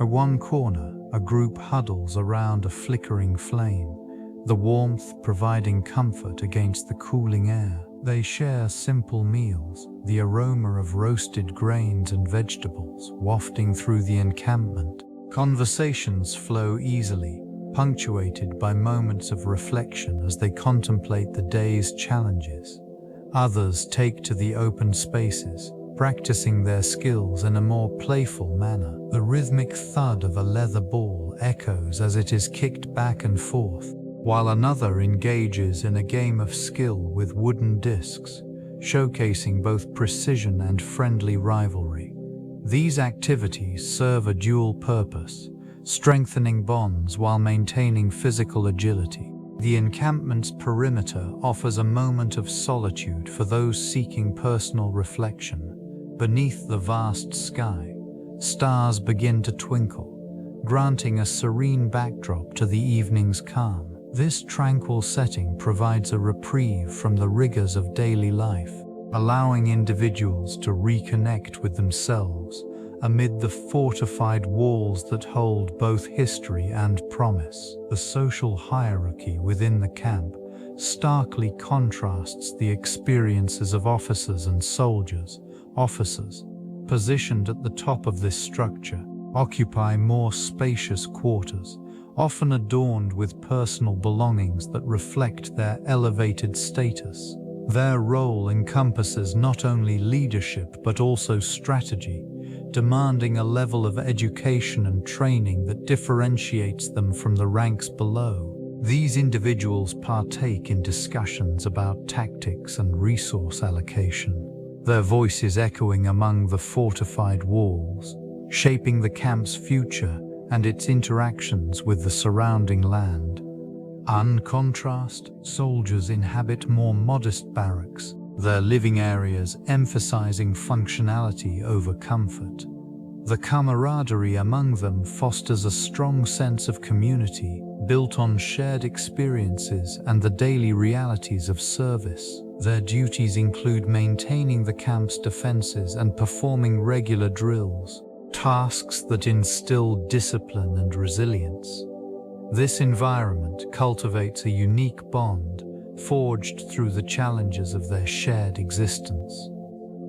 At one corner, a group huddles around a flickering flame, the warmth providing comfort against the cooling air. They share simple meals, the aroma of roasted grains and vegetables wafting through the encampment. Conversations flow easily, punctuated by moments of reflection as they contemplate the day's challenges. Others take to the open spaces, practicing their skills in a more playful manner. The rhythmic thud of a leather ball echoes as it is kicked back and forth, while another engages in a game of skill with wooden discs, showcasing both precision and friendly rivalry. These activities serve a dual purpose, strengthening bonds while maintaining physical agility. The encampment's perimeter offers a moment of solitude for those seeking personal reflection. Beneath the vast sky, stars begin to twinkle, granting a serene backdrop to the evening's calm. This tranquil setting provides a reprieve from the rigors of daily life, allowing individuals to reconnect with themselves amid the fortified walls that hold both history and promise. The social hierarchy within the camp starkly contrasts the experiences of officers and soldiers. Officers, positioned at the top of this structure, occupy more spacious quarters, often adorned with personal belongings that reflect their elevated status. Their role encompasses not only leadership but also strategy, demanding a level of education and training that differentiates them from the ranks below. These individuals partake in discussions about tactics and resource allocation, their voices echoing among the fortified walls, shaping the camp's future and its interactions with the surrounding land. In contrast, soldiers inhabit more modest barracks, their living areas emphasizing functionality over comfort. The camaraderie among them fosters a strong sense of community, built on shared experiences and the daily realities of service. Their duties include maintaining the camp's defenses and performing regular drills, tasks that instill discipline and resilience. This environment cultivates a unique bond, forged through the challenges of their shared existence.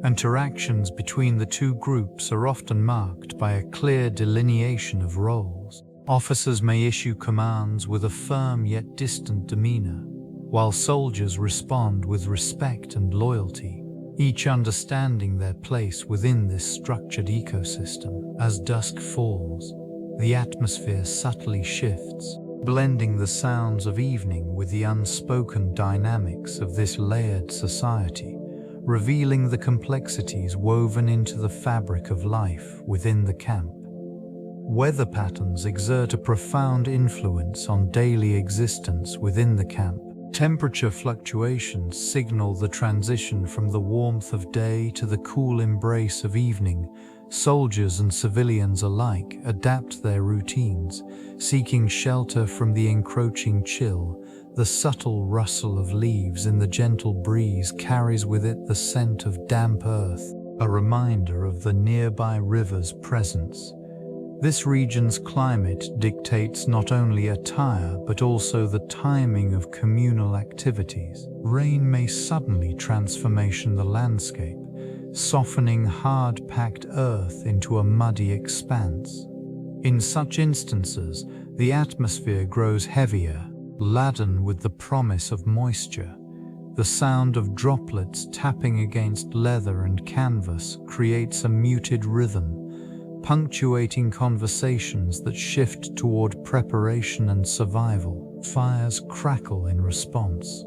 Interactions between the two groups are often marked by a clear delineation of roles. Officers may issue commands with a firm yet distant demeanor, while soldiers respond with respect and loyalty, each understanding their place within this structured ecosystem. As dusk falls, the atmosphere subtly shifts, blending the sounds of evening with the unspoken dynamics of this layered society, revealing the complexities woven into the fabric of life within the camp. Weather patterns exert a profound influence on daily existence within the camp. Temperature fluctuations signal the transition from the warmth of day to the cool embrace of evening. Soldiers and civilians alike adapt their routines, seeking shelter from the encroaching chill. The subtle rustle of leaves in the gentle breeze carries with it the scent of damp earth, a reminder of the nearby river's presence. This region's climate dictates not only attire but also the timing of communal activities. Rain may suddenly transform the landscape, softening hard-packed earth into a muddy expanse. In such instances, the atmosphere grows heavier, laden with the promise of moisture. The sound of droplets tapping against leather and canvas creates a muted rhythm, punctuating conversations that shift toward preparation and survival. Fires crackle in response,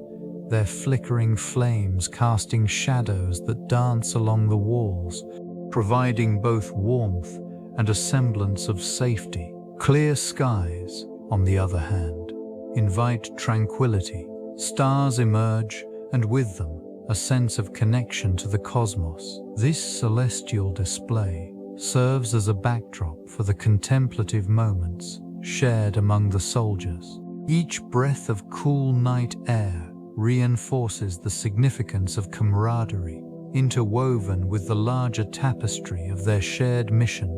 their flickering flames casting shadows that dance along the walls, providing both warmth and a semblance of safety. Clear skies, on the other hand, invite tranquility. Stars emerge, and with them, a sense of connection to the cosmos. This celestial display serves as a backdrop for the contemplative moments shared among the soldiers. Each breath of cool night air reinforces the significance of camaraderie, interwoven with the larger tapestry of their shared mission.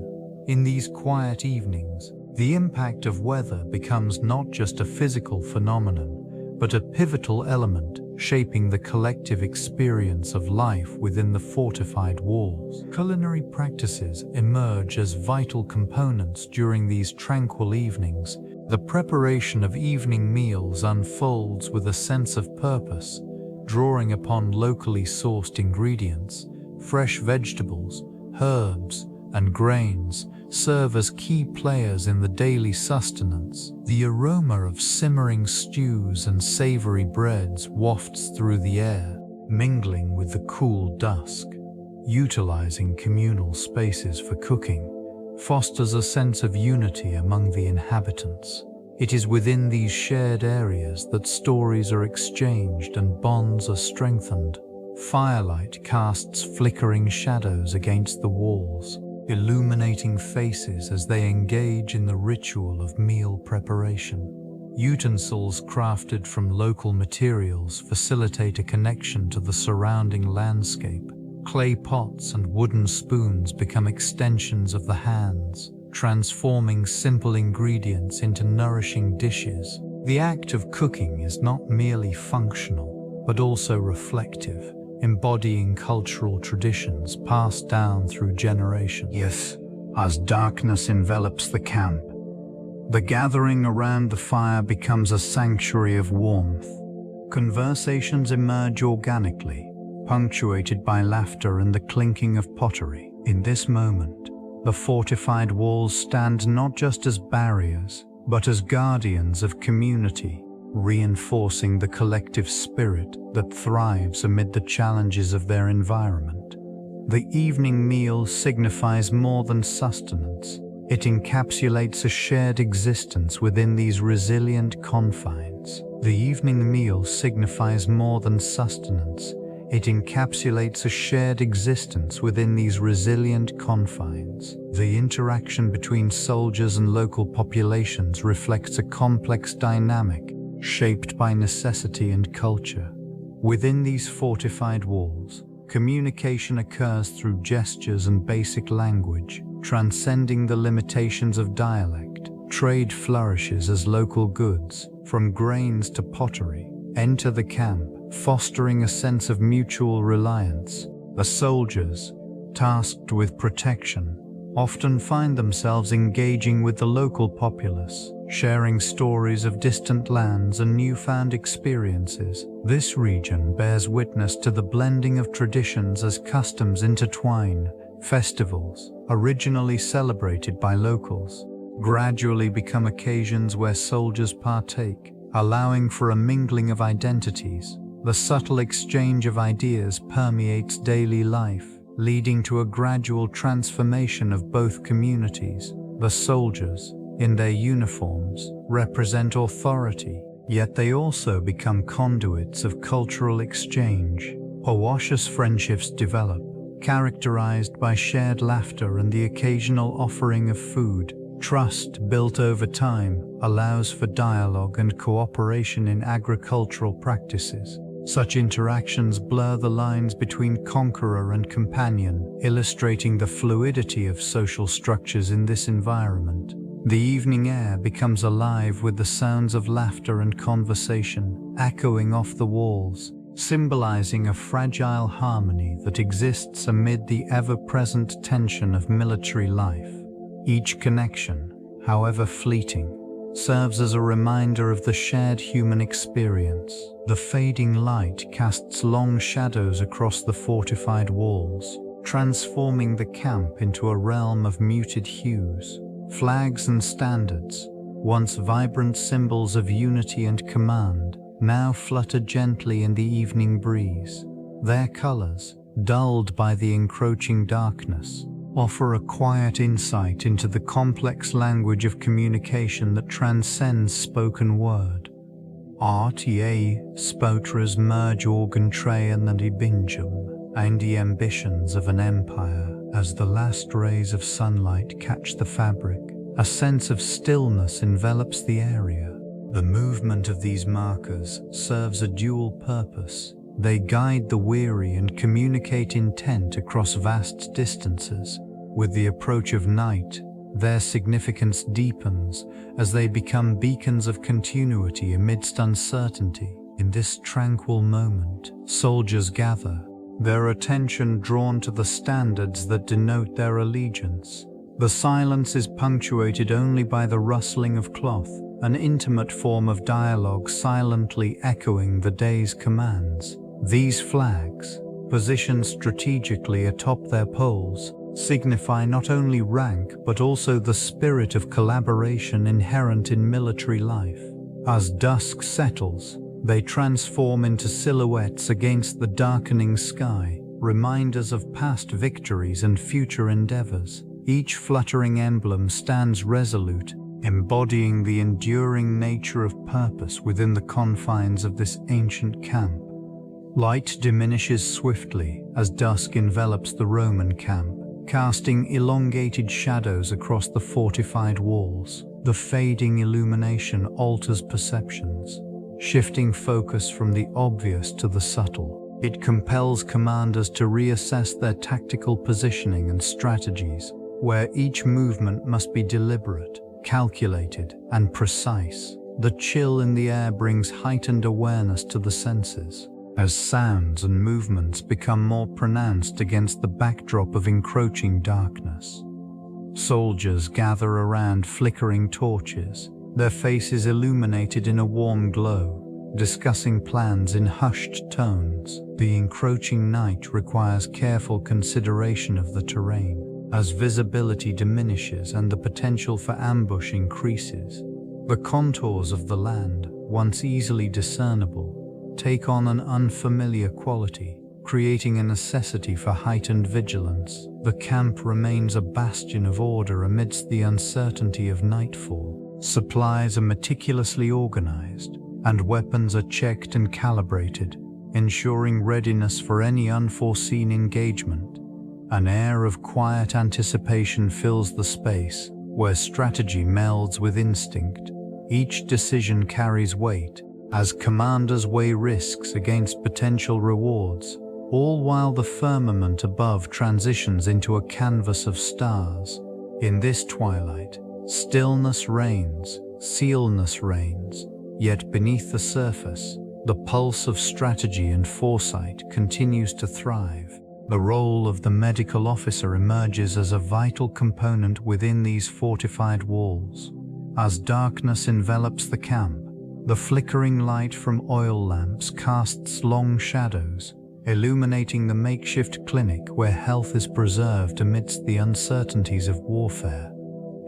In these quiet evenings, the impact of weather becomes not just a physical phenomenon, but a pivotal element shaping the collective experience of life within the fortified walls. Culinary practices emerge as vital components during these tranquil evenings. The preparation of evening meals unfolds with a sense of purpose, drawing upon locally sourced ingredients. Fresh vegetables, herbs, and grains serve as key players in the daily sustenance. The aroma of simmering stews and savory breads wafts through the air, mingling with the cool dusk. Utilizing communal spaces for cooking fosters a sense of unity among the inhabitants. It is within these shared areas that stories are exchanged and bonds are strengthened. Firelight casts flickering shadows against the walls, illuminating faces as they engage in the ritual of meal preparation. Utensils crafted from local materials facilitate a connection to the surrounding landscape. Clay pots and wooden spoons become extensions of the hands, transforming simple ingredients into nourishing dishes. The act of cooking is not merely functional, but also reflective, embodying cultural traditions passed down through generations. Yes, as darkness envelops the camp, the gathering around the fire becomes a sanctuary of warmth. Conversations emerge organically, punctuated by laughter and the clinking of pottery. In this moment, the fortified walls stand not just as barriers, but as guardians of community, reinforcing the collective spirit that thrives amid the challenges of their environment. The evening meal signifies more than sustenance. It encapsulates a shared existence within these resilient confines. The evening meal signifies more than sustenance. It encapsulates a shared existence within these resilient confines. The interaction between soldiers and local populations reflects a complex dynamic shaped by necessity and culture. Within these fortified walls, communication occurs through gestures and basic language, transcending the limitations of dialect. Trade flourishes as local goods, from grains to pottery, enter the camp, fostering a sense of mutual reliance. The soldiers, tasked with protection, often find themselves engaging with the local populace, sharing stories of distant lands and newfound experiences. This region bears witness to the blending of traditions as customs intertwine. Festivals, originally celebrated by locals, gradually become occasions where soldiers partake, allowing for a mingling of identities. The subtle exchange of ideas permeates daily life, leading to a gradual transformation of both communities. The soldiers, in their uniforms, represent authority, yet they also become conduits of cultural exchange. Oasis friendships develop, characterized by shared laughter and the occasional offering of food. Trust built over time allows for dialogue and cooperation in agricultural practices. Such interactions blur the lines between conqueror and companion, illustrating the fluidity of social structures in this environment. The evening air becomes alive with the sounds of laughter and conversation, echoing off the walls, symbolizing a fragile harmony that exists amid the ever-present tension of military life. Each connection, however fleeting, serves as a reminder of the shared human experience. The fading light casts long shadows across the fortified walls, transforming the camp into a realm of muted hues. Flags and standards, once vibrant symbols of unity and command, now flutter gently in the evening breeze. Their colors, dulled by the encroaching darkness, offer a quiet insight into the complex language of communication that transcends spoken word. RTA spotras merge organ traen and ibinjum, and the ambitions of an empire as the last rays of sunlight catch the fabric. A sense of stillness envelops the area. The movement of these markers serves a dual purpose. They guide the weary and communicate intent across vast distances. With the approach of night, their significance deepens as they become beacons of continuity amidst uncertainty. In this tranquil moment, soldiers gather, their attention drawn to the standards that denote their allegiance. The silence is punctuated only by the rustling of cloth, an intimate form of dialogue silently echoing the day's commands. These flags, positioned strategically atop their poles, signify not only rank but also the spirit of collaboration inherent in military life. As dusk settles, they transform into silhouettes against the darkening sky, reminders of past victories and future endeavors. Each fluttering emblem stands resolute, embodying the enduring nature of purpose within the confines of this ancient camp. Light diminishes swiftly as dusk envelops the Roman camp, casting elongated shadows across the fortified walls. The fading illumination alters perceptions, shifting focus from the obvious to the subtle. It compels commanders to reassess their tactical positioning and strategies, where each movement must be deliberate, calculated, and precise. The chill in the air brings heightened awareness to the senses, as sounds and movements become more pronounced against the backdrop of encroaching darkness. Soldiers gather around flickering torches, their faces illuminated in a warm glow, discussing plans in hushed tones. The encroaching night requires careful consideration of the terrain, as visibility diminishes and the potential for ambush increases. The contours of the land, once easily discernible, take on an unfamiliar quality, creating a necessity for heightened vigilance. The camp remains a bastion of order amidst the uncertainty of nightfall. Supplies are meticulously organized, and weapons are checked and calibrated, ensuring readiness for any unforeseen engagement. An air of quiet anticipation fills the space, where strategy melds with instinct. Each decision carries weight, as commanders weigh risks against potential rewards, all while the firmament above transitions into a canvas of stars. In this twilight, stillness reigns, sealness reigns, yet beneath the surface, the pulse of strategy and foresight continues to thrive. The role of the medical officer emerges as a vital component within these fortified walls. As darkness envelops the camp, the flickering light from oil lamps casts long shadows, illuminating the makeshift clinic where health is preserved amidst the uncertainties of warfare.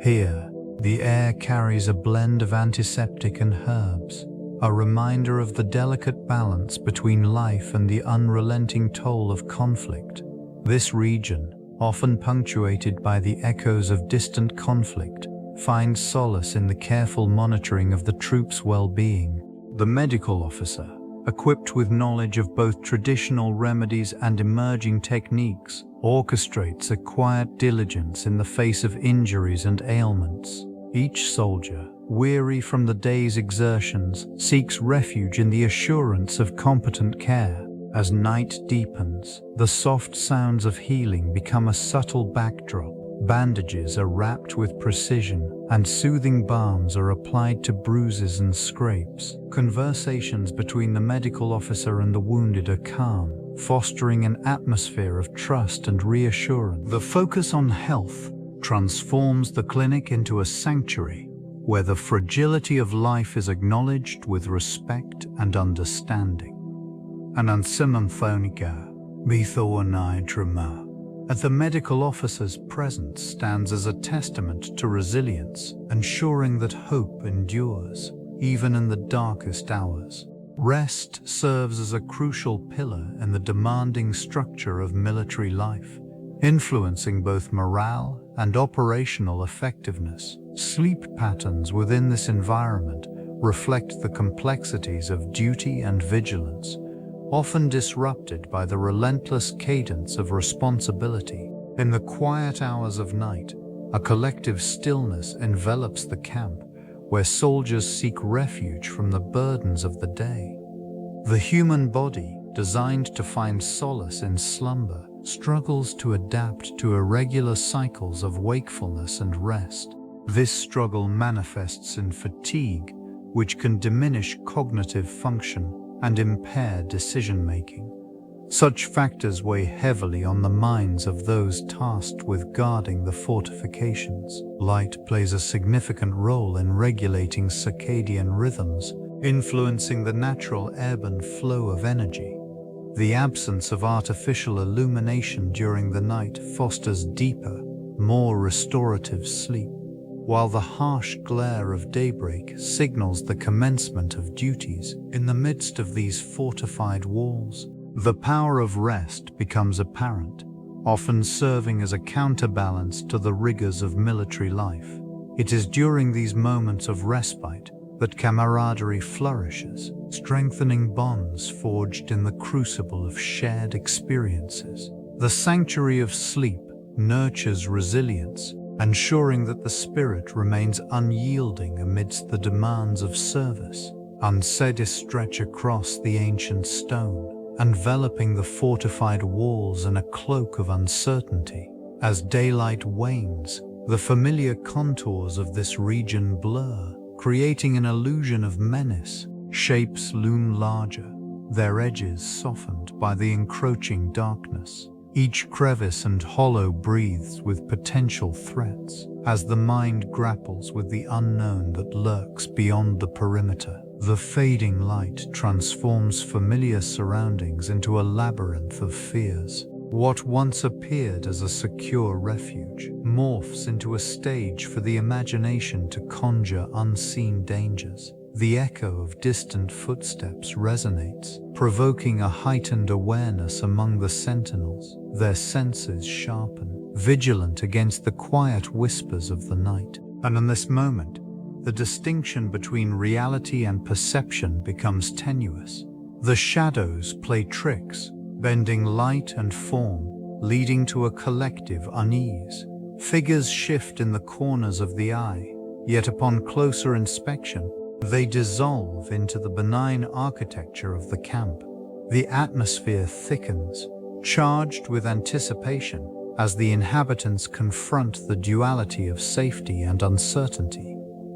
Here, the air carries a blend of antiseptic and herbs, a reminder of the delicate balance between life and the unrelenting toll of conflict. This region, often punctuated by the echoes of distant conflict, finds solace in the careful monitoring of the troops' well-being. The medical officer, equipped with knowledge of both traditional remedies and emerging techniques, orchestrates a quiet diligence in the face of injuries and ailments. Each soldier, weary from the day's exertions, seeks refuge in the assurance of competent care. As night deepens, the soft sounds of healing become a subtle backdrop. Bandages are wrapped with precision, and soothing balms are applied to bruises and scrapes. Conversations between the medical officer and the wounded are calm, fostering an atmosphere of trust and reassurance. The focus on health transforms the clinic into a sanctuary where the fragility of life is acknowledged with respect and understanding. An ansimanthonica, bithoanidrama, at the medical officer's presence stands as a testament to resilience, ensuring that hope endures, even in the darkest hours. Rest serves as a crucial pillar in the demanding structure of military life, influencing both morale and operational effectiveness. Sleep patterns within this environment reflect the complexities of duty and vigilance, often disrupted by the relentless cadence of responsibility. In the quiet hours of night, a collective stillness envelops the camp, where soldiers seek refuge from the burdens of the day. The human body, designed to find solace in slumber, struggles to adapt to irregular cycles of wakefulness and rest. This struggle manifests in fatigue, which can diminish cognitive function and impair decision-making. Such factors weigh heavily on the minds of those tasked with guarding the fortifications. Light plays a significant role in regulating circadian rhythms, influencing the natural ebb and flow of energy. The absence of artificial illumination during the night fosters deeper, more restorative sleep, while the harsh glare of daybreak signals the commencement of duties. In the midst of these fortified walls, the power of rest becomes apparent, often serving as a counterbalance to the rigors of military life. It is during these moments of respite that camaraderie flourishes, strengthening bonds forged in the crucible of shared experiences. The sanctuary of sleep nurtures resilience, ensuring that the spirit remains unyielding amidst the demands of service. Unsaid stretch across the ancient stone, enveloping the fortified walls in a cloak of uncertainty. As daylight wanes, the familiar contours of this region blur, creating an illusion of menace. Shapes loom larger, their edges softened by the encroaching darkness. Each crevice and hollow breathes with potential threats. As the mind grapples with the unknown that lurks beyond the perimeter, the fading light transforms familiar surroundings into a labyrinth of fears. What once appeared as a secure refuge morphs into a stage for the imagination to conjure unseen dangers. The echo of distant footsteps resonates, provoking a heightened awareness among the sentinels. Their senses sharpen, vigilant against the quiet whispers of the night. And in this moment, the distinction between reality and perception becomes tenuous. The shadows play tricks, bending light and form, leading to a collective unease. Figures shift in the corners of the eye, yet upon closer inspection, they dissolve into the benign architecture of the camp. The atmosphere thickens, charged with anticipation, as the inhabitants confront the duality of safety and uncertainty.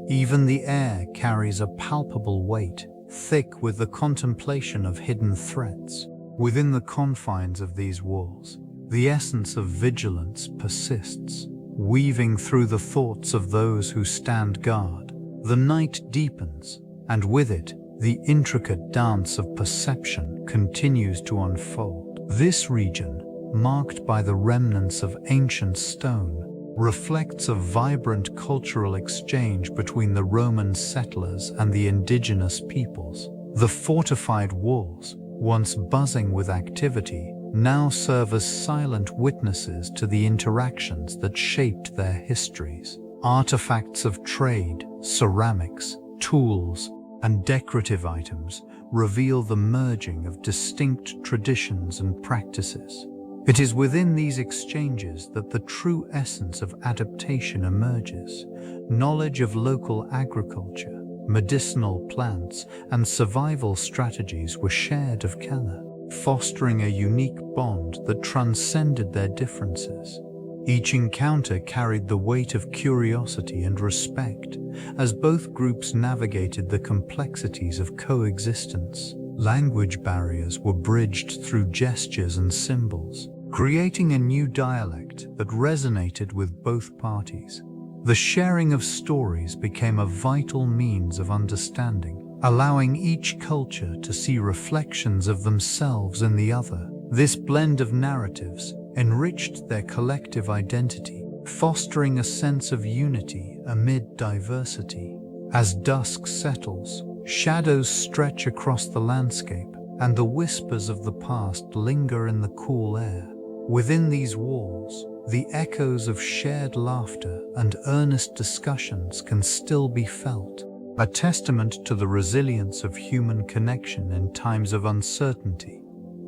Even the air carries a palpable weight, thick with the contemplation of hidden threats. Within the confines of these walls, the essence of vigilance persists, weaving through the thoughts of those who stand guard. The night deepens, and with it, the intricate dance of perception continues to unfold. This region, marked by the remnants of ancient stone, reflects a vibrant cultural exchange between the Roman settlers and the indigenous peoples. The fortified walls, once buzzing with activity, now serve as silent witnesses to the interactions that shaped their histories. Artifacts of trade, ceramics, tools, and decorative items reveal the merging of distinct traditions and practices. It is within these exchanges that the true essence of adaptation emerges. Knowledge of local agriculture, medicinal plants, and survival strategies were shared together, fostering a unique bond that transcended their differences. Each encounter carried the weight of curiosity and respect, as both groups navigated the complexities of coexistence. Language barriers were bridged through gestures and symbols, creating a new dialect that resonated with both parties. The sharing of stories became a vital means of understanding, allowing each culture to see reflections of themselves in the other. This blend of narratives enriched their collective identity, fostering a sense of unity amid diversity. As dusk settles, shadows stretch across the landscape, and the whispers of the past linger in the cool air. Within these walls, the echoes of shared laughter and earnest discussions can still be felt, a testament to the resilience of human connection in times of uncertainty.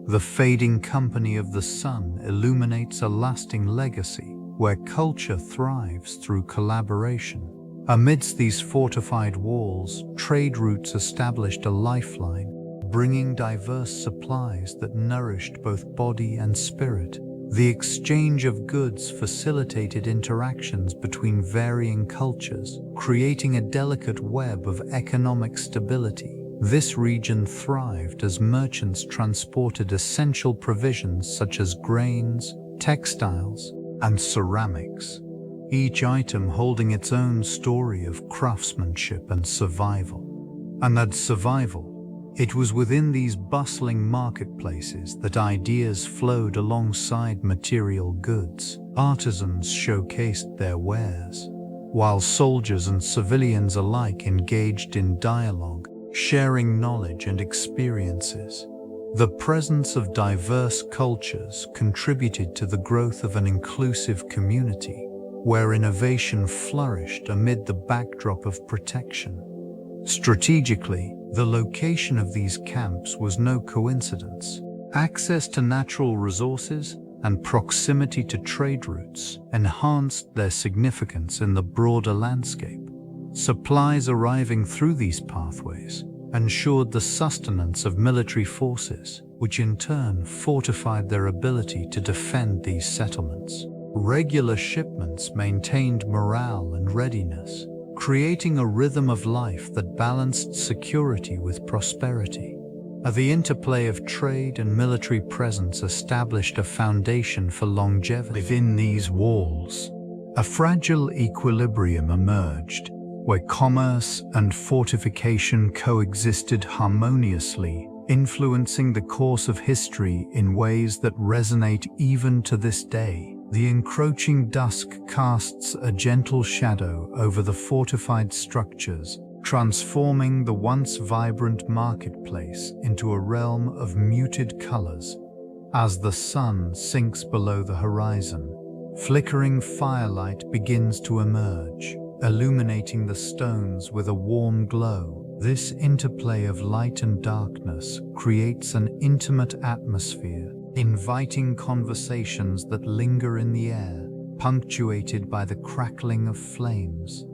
The fading company of the sun illuminates a lasting legacy where culture thrives through collaboration. Amidst these fortified walls, trade routes established a lifeline, bringing diverse supplies that nourished both body and spirit. The exchange of goods facilitated interactions between varying cultures, creating a delicate web of economic stability. This region thrived as merchants transported essential provisions such as grains, textiles, and ceramics, each item holding its own story of craftsmanship and survival. It was within these bustling marketplaces that ideas flowed alongside material goods. Artisans showcased their wares, while soldiers and civilians alike engaged in dialogue, sharing knowledge and experiences. The presence of diverse cultures contributed to the growth of an inclusive community, where innovation flourished amid the backdrop of protection. Strategically, the location of these camps was no coincidence. Access to natural resources and proximity to trade routes enhanced their significance in the broader landscape. Supplies arriving through these pathways ensured the sustenance of military forces, which in turn fortified their ability to defend these settlements. Regular shipments maintained morale and readiness, creating a rhythm of life that balanced security with prosperity. The interplay of trade and military presence established a foundation for longevity. Within these walls, a fragile equilibrium emerged, where commerce and fortification coexisted harmoniously, influencing the course of history in ways that resonate even to this day. The encroaching dusk casts a gentle shadow over the fortified structures, transforming the once vibrant marketplace into a realm of muted colors. As the sun sinks below the horizon, flickering firelight begins to emerge, illuminating the stones with a warm glow. This interplay of light and darkness creates an intimate atmosphere, inviting conversations that linger in the air, punctuated by the crackling of flames.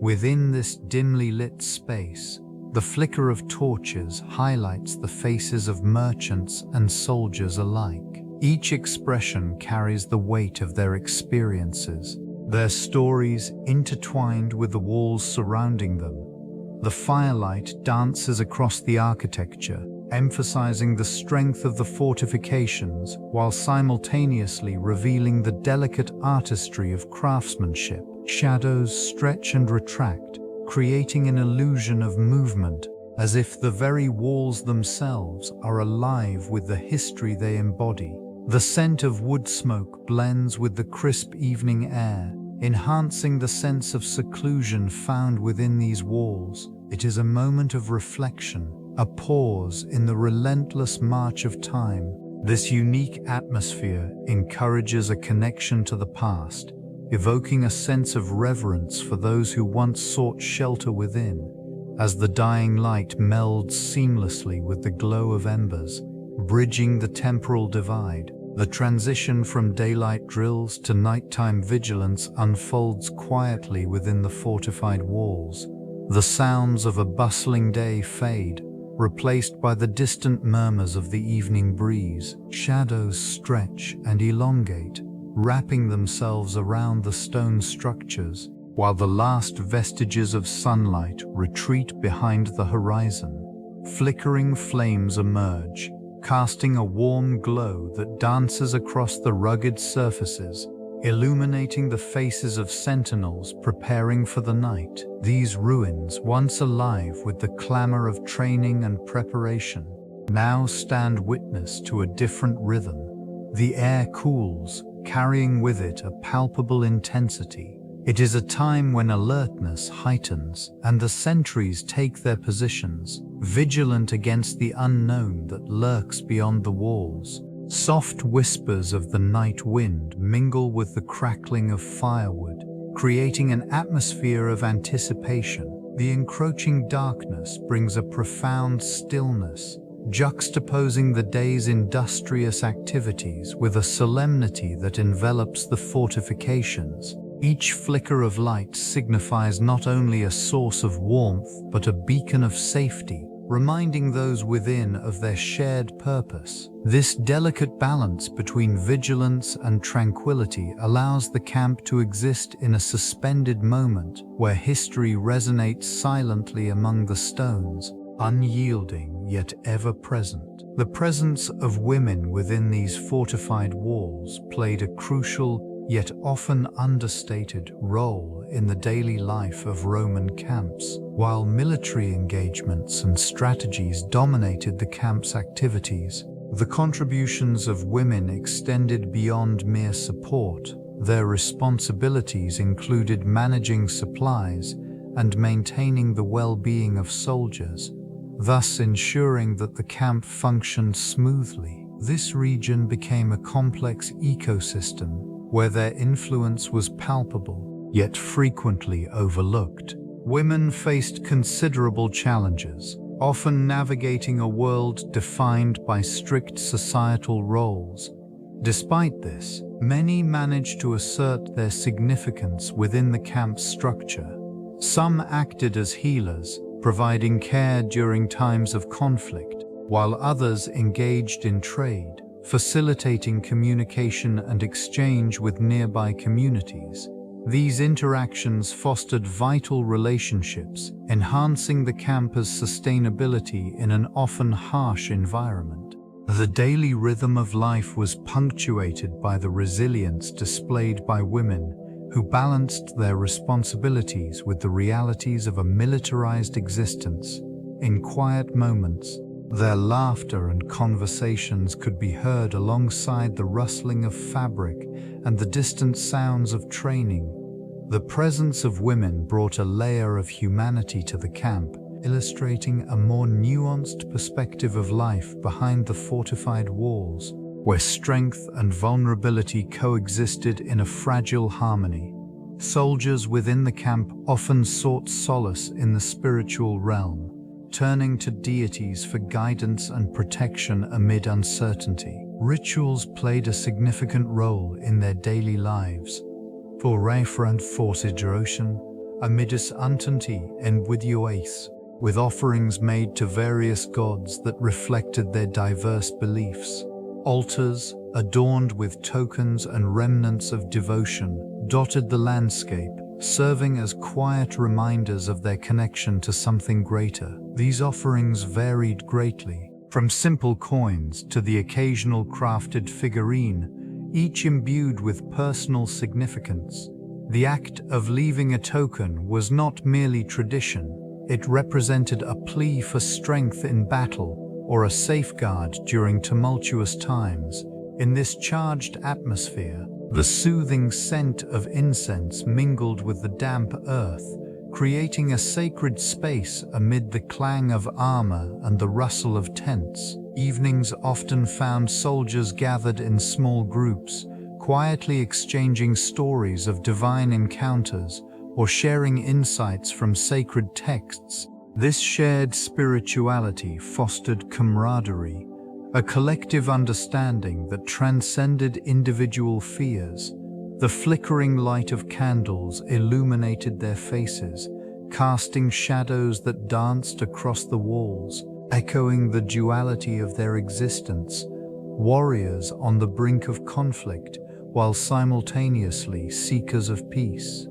Within this dimly lit space, the flicker of torches highlights the faces of merchants and soldiers alike. Each expression carries the weight of their experiences, their stories intertwined with the walls surrounding them. The firelight dances across the architecture, emphasizing the strength of the fortifications while simultaneously revealing the delicate artistry of craftsmanship. Shadows stretch and retract, creating an illusion of movement, as if the very walls themselves are alive with the history they embody. The scent of wood smoke blends with the crisp evening air, enhancing the sense of seclusion found within these walls. It is a moment of reflection, a pause in the relentless march of time. This unique atmosphere encourages a connection to the past, evoking a sense of reverence for those who once sought shelter within. As the dying light melds seamlessly with the glow of embers, bridging the temporal divide, the transition from daylight drills to nighttime vigilance unfolds quietly within the fortified walls. The sounds of a bustling day fade, replaced by the distant murmurs of the evening breeze. Shadows stretch and elongate, wrapping themselves around the stone structures, while the last vestiges of sunlight retreat behind the horizon. Flickering flames emerge, casting a warm glow that dances across the rugged surfaces, illuminating the faces of sentinels preparing for the night. These ruins, once alive with the clamor of training and preparation, now stand witness to a different rhythm. The air cools, carrying with it a palpable intensity. It is a time when alertness heightens and the sentries take their positions, vigilant against the unknown that lurks beyond the walls. Soft whispers of the night wind mingle with the crackling of firewood, creating an atmosphere of anticipation. The encroaching darkness brings a profound stillness, juxtaposing the day's industrious activities with a solemnity that envelops the fortifications. Each flicker of light signifies not only a source of warmth but a beacon of safety, reminding those within of their shared purpose. This delicate balance between vigilance and tranquility allows the camp to exist in a suspended moment where history resonates silently among the stones, unyielding yet ever present. The presence of women within these fortified walls played a crucial yet often understated role in the daily life of Roman camps. While military engagements and strategies dominated the camp's activities, the contributions of women extended beyond mere support. Their responsibilities included managing supplies and maintaining the well-being of soldiers, thus ensuring that the camp functioned smoothly. This region became a complex ecosystem where their influence was palpable, yet frequently overlooked. Women faced considerable challenges, often navigating a world defined by strict societal roles. Despite this, many managed to assert their significance within the camp's structure. Some acted as healers, providing care during times of conflict, while others engaged in trade, facilitating communication and exchange with nearby communities. These interactions fostered vital relationships, enhancing the camp's sustainability in an often harsh environment. The daily rhythm of life was punctuated by the resilience displayed by women who balanced their responsibilities with the realities of a militarized existence. In quiet moments, their laughter and conversations could be heard alongside the rustling of fabric and the distant sounds of training. The presence of women brought a layer of humanity to the camp, illustrating a more nuanced perspective of life behind the fortified walls, where strength and vulnerability coexisted in a fragile harmony. Soldiers within the camp often sought solace in the spiritual realm, turning to deities for guidance and protection amid uncertainty. Rituals played a significant role in their daily lives. For referent fortification, amidus untanti and widioace, with offerings made to various gods that reflected their diverse beliefs. Altars, adorned with tokens and remnants of devotion, dotted the landscape, serving as quiet reminders of their connection to something greater. These offerings varied greatly, from simple coins to the occasional crafted figurine, each imbued with personal significance. The act of leaving a token was not merely tradition, it represented a plea for strength in battle or a safeguard during tumultuous times. In this charged atmosphere, the soothing scent of incense mingled with the damp earth, creating a sacred space amid the clang of armor and the rustle of tents. Evenings often found soldiers gathered in small groups, quietly exchanging stories of divine encounters or sharing insights from sacred texts. This shared spirituality fostered camaraderie, a collective understanding that transcended individual fears. The flickering light of candles illuminated their faces, casting shadows that danced across the walls, echoing the duality of their existence, warriors on the brink of conflict, while simultaneously seekers of peace.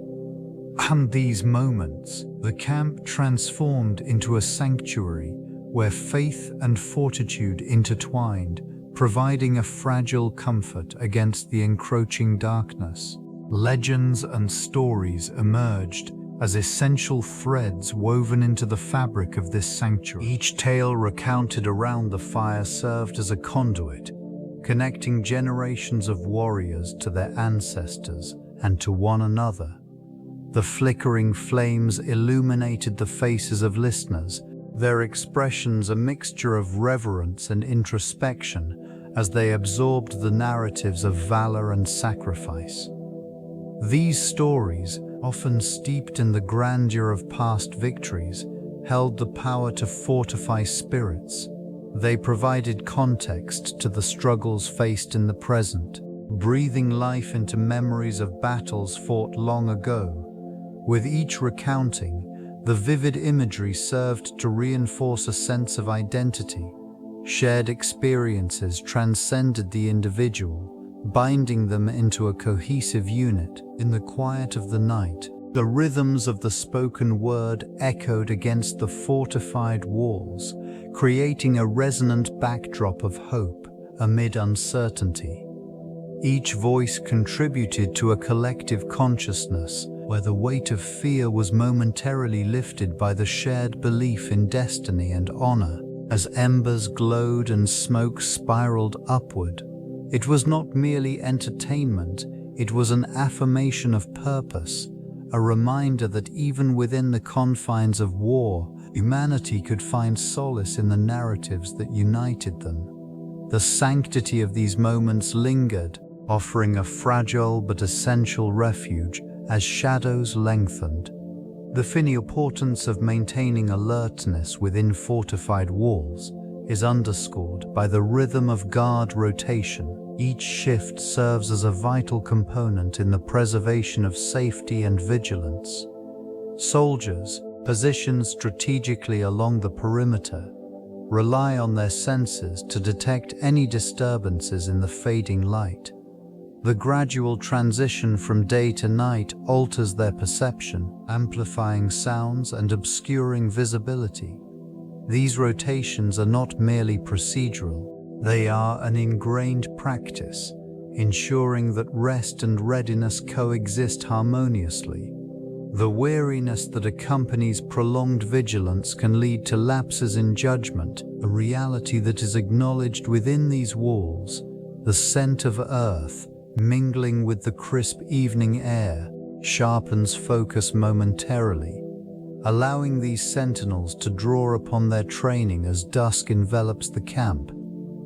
And these moments, the camp transformed into a sanctuary where faith and fortitude intertwined, providing a fragile comfort against the encroaching darkness. Legends and stories emerged as essential threads woven into the fabric of this sanctuary. Each tale recounted around the fire served as a conduit, connecting generations of warriors to their ancestors and to one another. The flickering flames illuminated the faces of listeners, their expressions a mixture of reverence and introspection, as they absorbed the narratives of valor and sacrifice. These stories, often steeped in the grandeur of past victories, held the power to fortify spirits. They provided context to the struggles faced in the present, breathing life into memories of battles fought long ago. With each recounting, the vivid imagery served to reinforce a sense of identity. Shared experiences transcended the individual, binding them into a cohesive unit. In the quiet of the night, the rhythms of the spoken word echoed against the fortified walls, creating a resonant backdrop of hope amid uncertainty. Each voice contributed to a collective consciousness where the weight of fear was momentarily lifted by the shared belief in destiny and honor. As embers glowed and smoke spiraled upward, it was not merely entertainment, it was an affirmation of purpose, a reminder that even within the confines of war, humanity could find solace in the narratives that united them. The sanctity of these moments lingered, offering a fragile but essential refuge as shadows lengthened. The importance of maintaining alertness within fortified walls is underscored by the rhythm of guard rotation. Each shift serves as a vital component in the preservation of safety and vigilance. Soldiers, positioned strategically along the perimeter, rely on their senses to detect any disturbances in the fading light. The gradual transition from day to night alters their perception, amplifying sounds and obscuring visibility. These rotations are not merely procedural, they are an ingrained practice, ensuring that rest and readiness coexist harmoniously. The weariness that accompanies prolonged vigilance can lead to lapses in judgment, a reality that is acknowledged within these walls. The scent of earth, mingling with the crisp evening air, sharpens focus momentarily, allowing these sentinels to draw upon their training as dusk envelops the camp.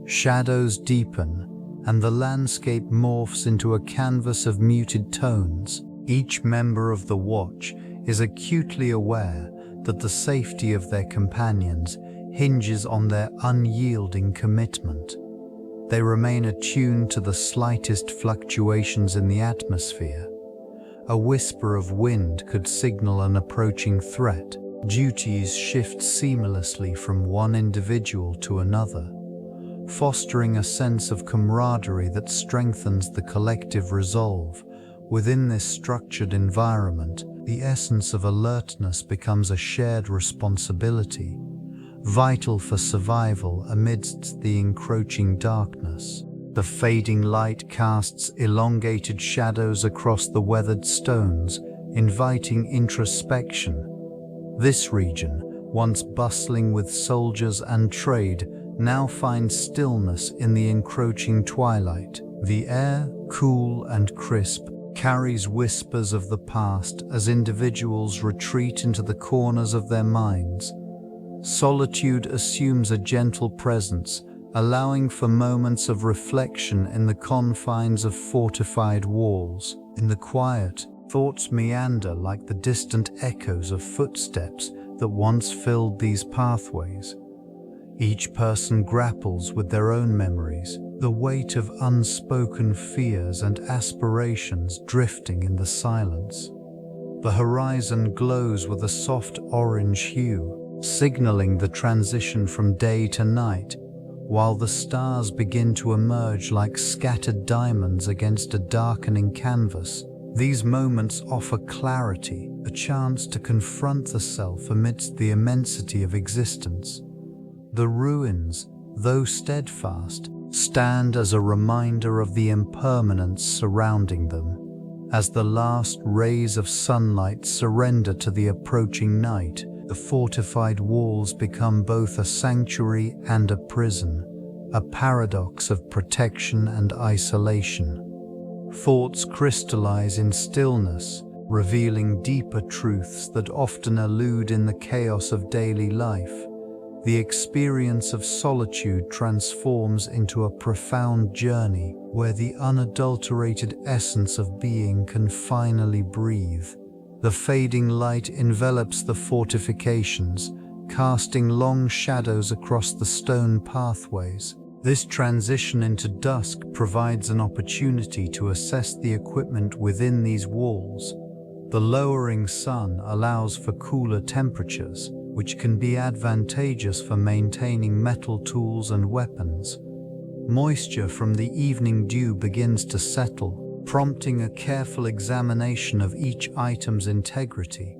Shadows deepen, and the landscape morphs into a canvas of muted tones. Each member of the watch is acutely aware that the safety of their companions hinges on their unyielding commitment. They remain attuned to the slightest fluctuations in the atmosphere. A whisper of wind could signal an approaching threat. Duties shift seamlessly from one individual to another, fostering a sense of camaraderie that strengthens the collective resolve. Within this structured environment, the essence of alertness becomes a shared responsibility, vital for survival amidst the encroaching darkness. The fading light casts elongated shadows across the weathered stones, inviting introspection. This region, once bustling with soldiers and trade, now finds stillness in the encroaching twilight. The air, cool and crisp, carries whispers of the past as individuals retreat into the corners of their minds. Solitude assumes a gentle presence, allowing for moments of reflection in the confines of fortified walls. In the quiet, thoughts meander like the distant echoes of footsteps that once filled these pathways. Each person grapples with their own memories, the weight of unspoken fears and aspirations drifting in the silence. The horizon glows with a soft orange hue, signaling the transition from day to night, while the stars begin to emerge like scattered diamonds against a darkening canvas. These moments offer clarity, a chance to confront the self amidst the immensity of existence. The ruins, though steadfast, stand as a reminder of the impermanence surrounding them. As the last rays of sunlight surrender to the approaching night, the fortified walls become both a sanctuary and a prison, a paradox of protection and isolation. Thoughts crystallize in stillness, revealing deeper truths that often elude in the chaos of daily life. the experience of solitude transforms into a profound journey where the unadulterated essence of being can finally breathe. The fading light envelops the fortifications, casting long shadows across the stone pathways. This transition into dusk provides an opportunity to assess the equipment within these walls. The lowering sun allows for cooler temperatures, which can be advantageous for maintaining metal tools and weapons. Moisture from the evening dew begins to settle, prompting a careful examination of each item's integrity.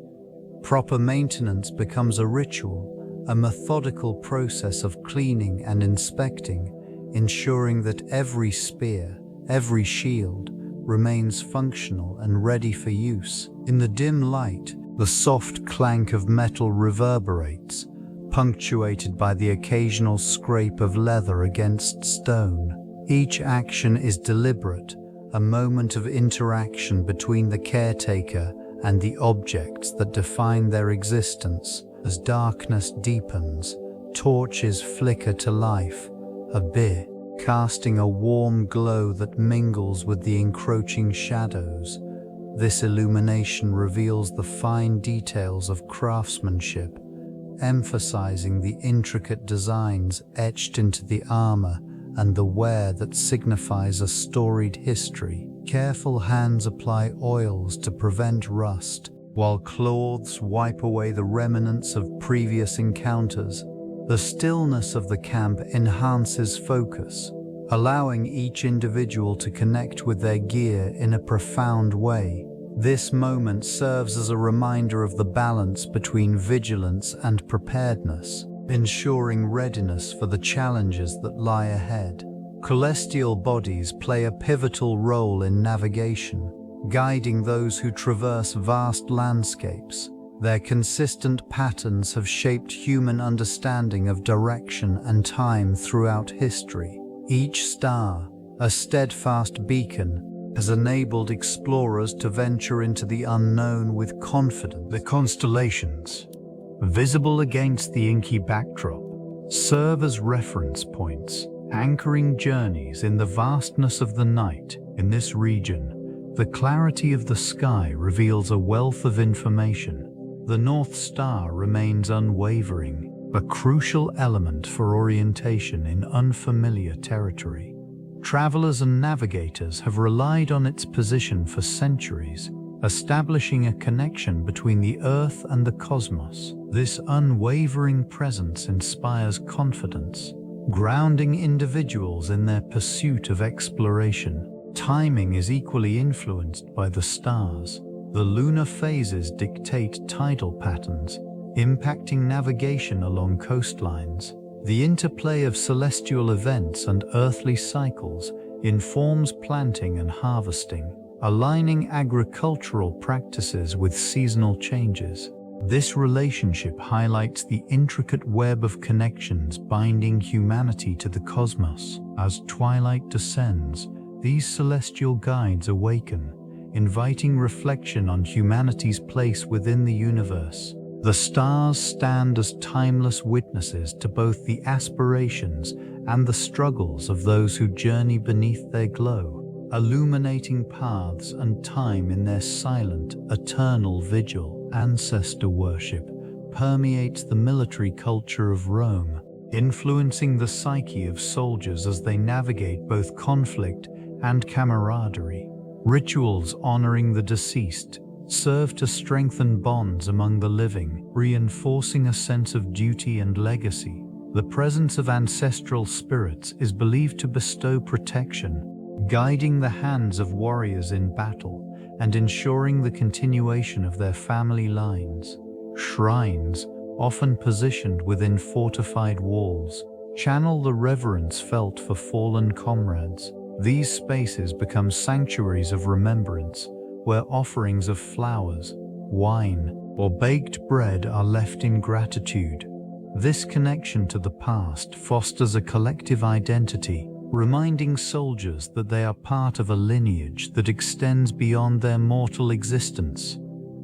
Proper maintenance becomes a ritual, a methodical process of cleaning and inspecting, ensuring that every spear, every shield, remains functional and ready for use. In the dim light, the soft clank of metal reverberates, punctuated by the occasional scrape of leather against stone. Each action is deliberate, a moment of interaction between the caretaker and the objects that define their existence. As darkness deepens, torches flicker to life, a bit casting a warm glow that mingles with the encroaching shadows. This illumination reveals the fine details of craftsmanship, emphasizing the intricate designs etched into the armor and the wear that signifies a storied history. Careful hands apply oils to prevent rust, while cloths wipe away the remnants of previous encounters. The stillness of the camp enhances focus, allowing each individual to connect with their gear in a profound way. This moment serves as a reminder of the balance between vigilance and preparedness, ensuring readiness for the challenges that lie ahead. Celestial bodies play a pivotal role in navigation, guiding those who traverse vast landscapes. Their consistent patterns have shaped human understanding of direction and time throughout history. Each star, a steadfast beacon, has enabled explorers to venture into the unknown with confidence. The constellations, visible against the inky backdrop, serve as reference points, anchoring journeys in the vastness of the night. In this region, the clarity of the sky reveals a wealth of information. The North Star remains unwavering, a crucial element for orientation in unfamiliar territory. Travelers and navigators have relied on its position for centuries, establishing a connection between the Earth and the cosmos. This unwavering presence inspires confidence, grounding individuals in their pursuit of exploration. Timing is equally influenced by the stars. The lunar phases dictate tidal patterns, impacting navigation along coastlines. The interplay of celestial events and earthly cycles informs planting and harvesting, aligning agricultural practices with seasonal changes. This relationship highlights the intricate web of connections binding humanity to the cosmos. As twilight descends, these celestial guides awaken, inviting reflection on humanity's place within the universe. The stars stand as timeless witnesses to both the aspirations and the struggles of those who journey beneath their glow, illuminating paths and time in their silent, eternal vigil. Ancestor worship permeates the military culture of Rome, influencing the psyche of soldiers as they navigate both conflict and camaraderie. Rituals honoring the deceased serve to strengthen bonds among the living, reinforcing a sense of duty and legacy. The presence of ancestral spirits is believed to bestow protection, guiding the hands of warriors in battle and ensuring the continuation of their family lines. Shrines, often positioned within fortified walls, channel the reverence felt for fallen comrades. These spaces become sanctuaries of remembrance, where offerings of flowers, wine, or baked bread are left in gratitude. This connection to the past fosters a collective identity, reminding soldiers that they are part of a lineage that extends beyond their mortal existence.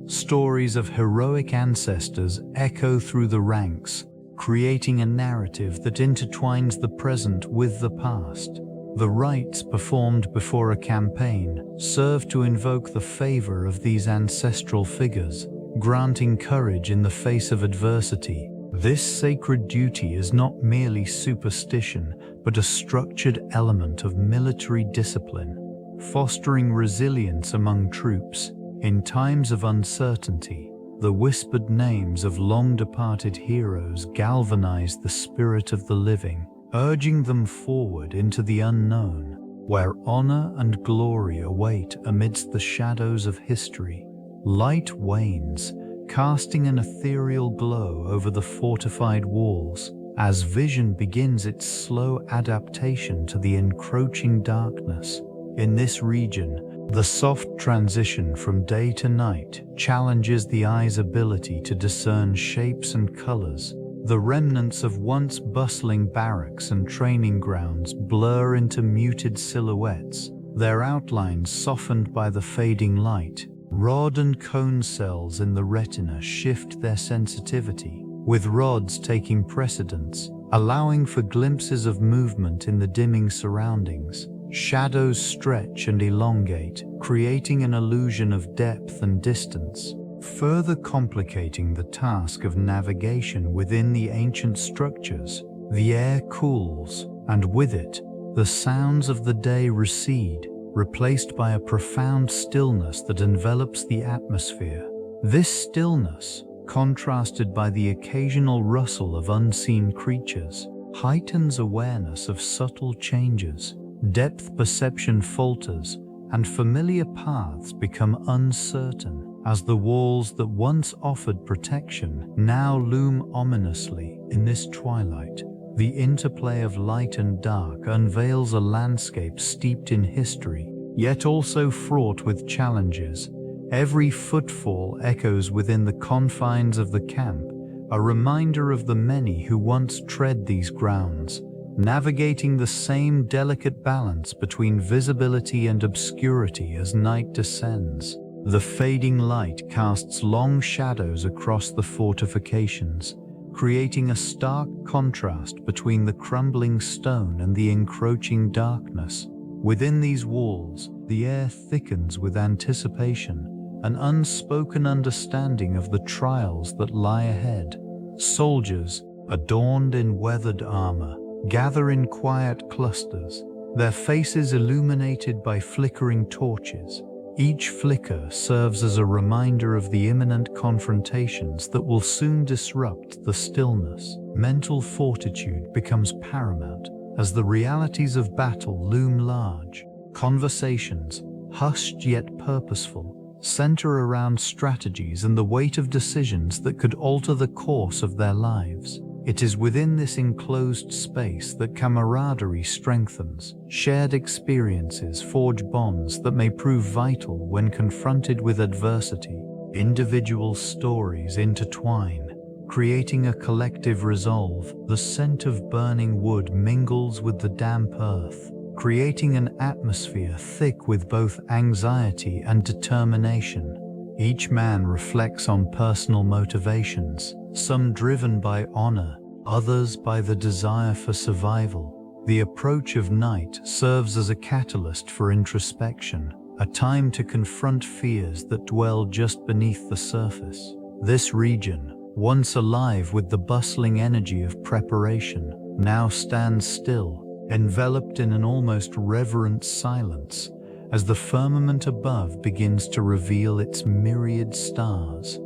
Stories of heroic ancestors echo through the ranks, creating a narrative that intertwines the present with the past. The rites performed before a campaign serve to invoke the favor of these ancestral figures, granting courage in the face of adversity. This sacred duty is not merely superstition, but a structured element of military discipline, fostering resilience among troops. In times of uncertainty, the whispered names of long-departed heroes galvanize the spirit of the living, urging them forward into the unknown, where honor and glory await amidst the shadows of history. Light wanes, casting an ethereal glow over the fortified walls, as vision begins its slow adaptation to the encroaching darkness. In this region, the soft transition from day to night challenges the eye's ability to discern shapes and colors. The remnants of once bustling barracks and training grounds blur into muted silhouettes, their outlines softened by the fading light. Rod and cone cells in the retina shift their sensitivity, with rods taking precedence, allowing for glimpses of movement in the dimming surroundings. Shadows stretch and elongate, creating an illusion of depth and distance, further complicating the task of navigation within the ancient structures. The air cools, and with it, the sounds of the day recede, replaced by a profound stillness that envelops the atmosphere. This stillness, contrasted by the occasional rustle of unseen creatures, heightens awareness of subtle changes. Depth perception falters, and familiar paths become uncertain as the walls that once offered protection now loom ominously in this twilight. The interplay of light and dark unveils a landscape steeped in history, yet also fraught with challenges. Every footfall echoes within the confines of the camp, a reminder of the many who once tread these grounds, navigating the same delicate balance between visibility and obscurity as night descends. The fading light casts long shadows across the fortifications, creating a stark contrast between the crumbling stone and the encroaching darkness. Within these walls, the air thickens with anticipation, an unspoken understanding of the trials that lie ahead. Soldiers, adorned in weathered armor, gather in quiet clusters, their faces illuminated by flickering torches. Each flicker serves as a reminder of the imminent confrontations that will soon disrupt the stillness. Mental fortitude becomes paramount as the realities of battle loom large. Conversations, hushed yet purposeful, center around strategies and the weight of decisions that could alter the course of their lives. It is within this enclosed space that camaraderie strengthens. Shared experiences forge bonds that may prove vital when confronted with adversity. Individual stories intertwine, creating a collective resolve. The scent of burning wood mingles with the damp earth, creating an atmosphere thick with both anxiety and determination. Each man reflects on personal motivations, some driven by honor, others by the desire for survival. The approach of night serves as a catalyst for introspection, a time to confront fears that dwell just beneath the surface. This region, once alive with the bustling energy of preparation, now stands still, enveloped in an almost reverent silence, as the firmament above begins to reveal its myriad stars.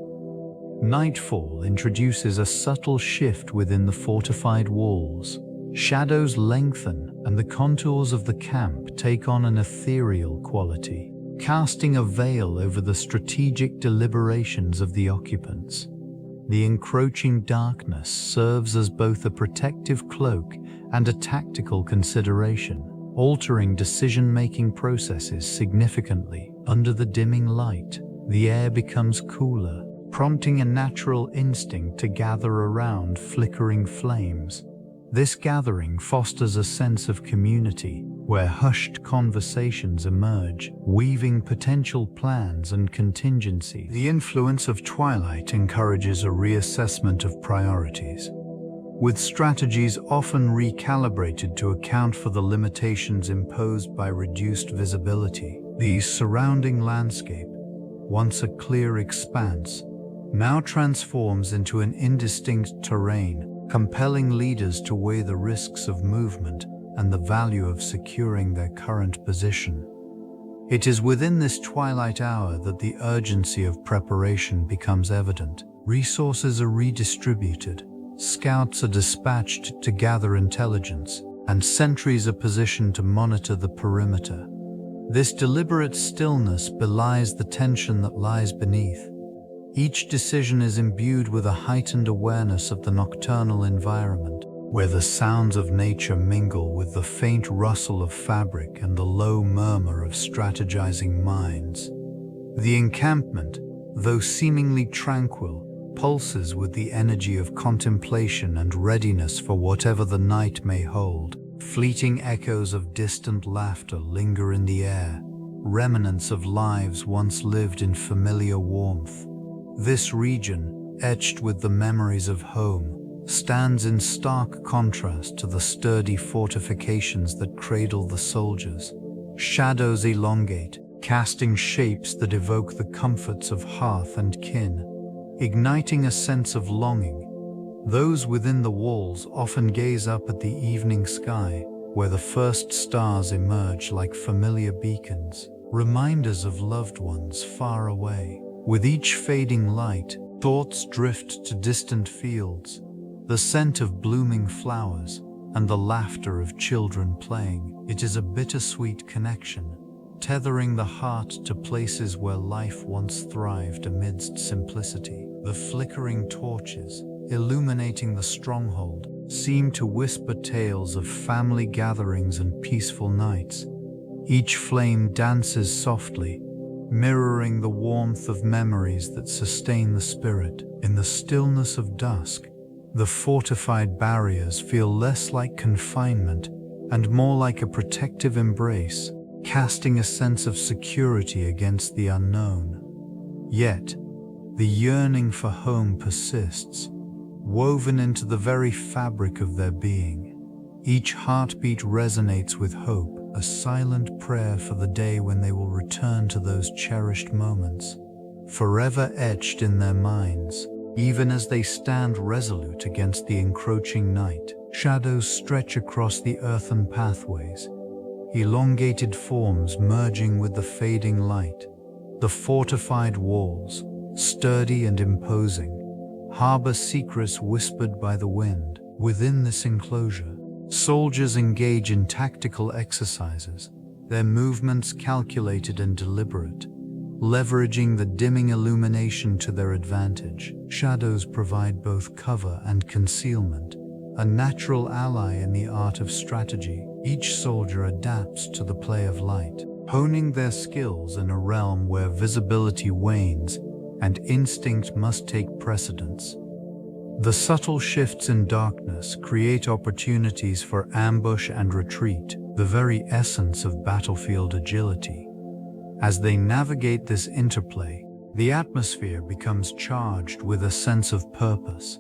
Nightfall introduces a subtle shift within the fortified walls. Shadows lengthen, and the contours of the camp take on an ethereal quality, casting a veil over the strategic deliberations of the occupants. The encroaching darkness serves as both a protective cloak and a tactical consideration, altering decision-making processes significantly. Under the dimming light, the air becomes cooler, prompting a natural instinct to gather around flickering flames. This gathering fosters a sense of community, where hushed conversations emerge, weaving potential plans and contingencies. The influence of twilight encourages a reassessment of priorities. with strategies often recalibrated to account for the limitations imposed by reduced visibility. The surrounding landscape, once a clear expanse, now transforms into an indistinct terrain, compelling leaders to weigh the risks of movement and the value of securing their current position. It is within this twilight hour that the urgency of preparation becomes evident. Resources are redistributed, scouts are dispatched to gather intelligence, and sentries are positioned to monitor the perimeter. This deliberate stillness belies the tension that lies beneath. Each decision is imbued with a heightened awareness of the nocturnal environment, where the sounds of nature mingle with the faint rustle of fabric and the low murmur of strategizing minds. The encampment, though seemingly tranquil, pulses with the energy of contemplation and readiness for whatever the night may hold. Fleeting echoes of distant laughter linger in the air, remnants of lives once lived in familiar warmth. This region, etched with the memories of home, stands in stark contrast to the sturdy fortifications that cradle the soldiers. Shadows elongate, casting shapes that evoke the comforts of hearth and kin, igniting a sense of longing. Those within the walls often gaze up at the evening sky, where the first stars emerge like familiar beacons, reminders of loved ones far away. With each fading light, thoughts drift to distant fields, the scent of blooming flowers, and the laughter of children playing. It is a bittersweet connection, tethering the heart to places where life once thrived amidst simplicity. The flickering torches, illuminating the stronghold, seem to whisper tales of family gatherings and peaceful nights. Each flame dances softly, mirroring the warmth of memories that sustain the spirit. In the stillness of dusk, the fortified barriers feel less like confinement and more like a protective embrace, casting a sense of security against the unknown. Yet, the yearning for home persists, woven into the very fabric of their being. Each heartbeat resonates with hope, a silent prayer for the day when they will return to those cherished moments, forever etched in their minds. Even as they stand resolute against the encroaching night, shadows stretch across the earthen pathways, elongated forms merging with the fading light. The fortified walls, sturdy and imposing, harbor secrets whispered by the wind. Within this enclosure, soldiers engage in tactical exercises, their movements calculated and deliberate, leveraging the dimming illumination to their advantage. Shadows provide both cover and concealment, a natural ally in the art of strategy. Each soldier adapts to the play of light, honing their skills in a realm where visibility wanes and instinct must take precedence. The subtle shifts in darkness create opportunities for ambush and retreat, the very essence of battlefield agility. As they navigate this interplay, the atmosphere becomes charged with a sense of purpose.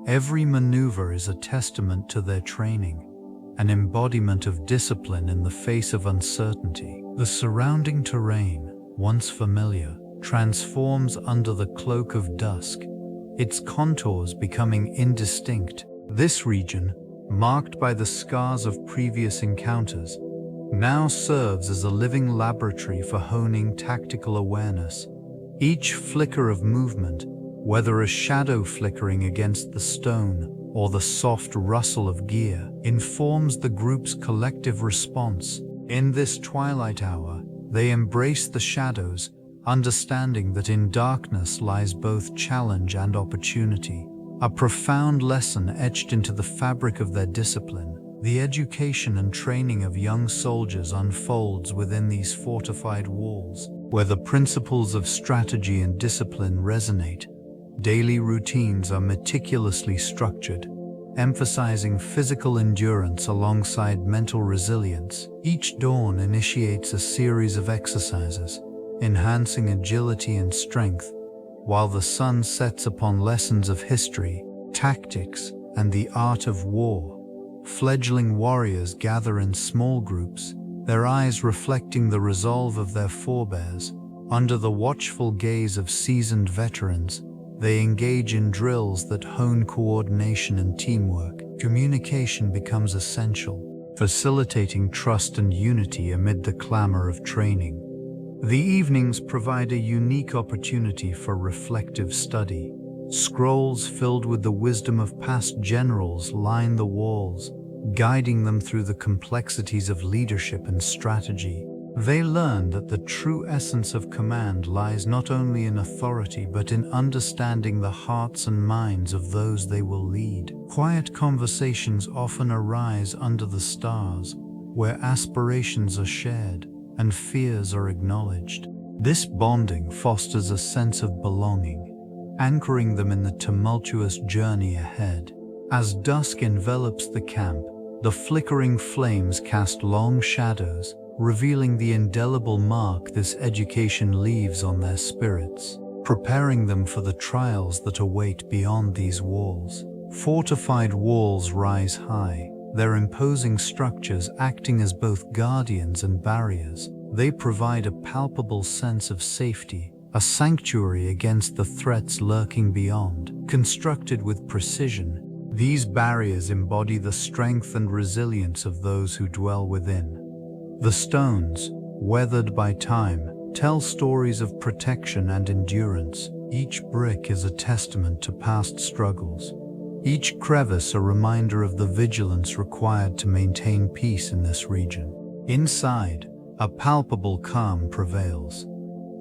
Every maneuver is a testament to their training, an embodiment of discipline in the face of uncertainty. The surrounding terrain, once familiar, transforms under the cloak of dusk, its contours becoming indistinct. This region, marked by the scars of previous encounters, now serves as a living laboratory for honing tactical awareness. Each flicker of movement, whether a shadow flickering against the stone or the soft rustle of gear, informs the group's collective response. In this twilight hour, they embrace the shadows, understanding that in darkness lies both challenge and opportunity, a profound lesson etched into the fabric of their discipline. The education and training of young soldiers unfolds within these fortified walls, where the principles of strategy and discipline resonate. Daily routines are meticulously structured, emphasizing physical endurance alongside mental resilience. Each dawn initiates a series of exercises, enhancing agility and strength, while the sun sets upon lessons of history, tactics, and the art of war. Fledgling warriors gather in small groups, their eyes reflecting the resolve of their forebears. Under the watchful gaze of seasoned veterans, they engage in drills that hone coordination and teamwork. Communication becomes essential, facilitating trust and unity amid the clamor of training. The evenings provide a unique opportunity for reflective study. Scrolls filled with the wisdom of past generals line the walls, guiding them through the complexities of leadership and strategy. They learn that the true essence of command lies not only in authority but in understanding the hearts and minds of those they will lead. Quiet conversations often arise under the stars, where aspirations are shared and fears are acknowledged. This bonding fosters a sense of belonging, anchoring them in the tumultuous journey ahead. As dusk envelops the camp, the flickering flames cast long shadows, revealing the indelible mark this education leaves on their spirits, preparing them for the trials that await beyond these walls. Fortified walls rise high, their imposing structures acting as both guardians and barriers. They provide a palpable sense of safety, a sanctuary against the threats lurking beyond. Constructed with precision, these barriers embody the strength and resilience of those who dwell within. The stones, weathered by time, tell stories of protection and endurance. Each brick is a testament to past struggles, each crevice a reminder of the vigilance required to maintain peace in this region. Inside, a palpable calm prevails.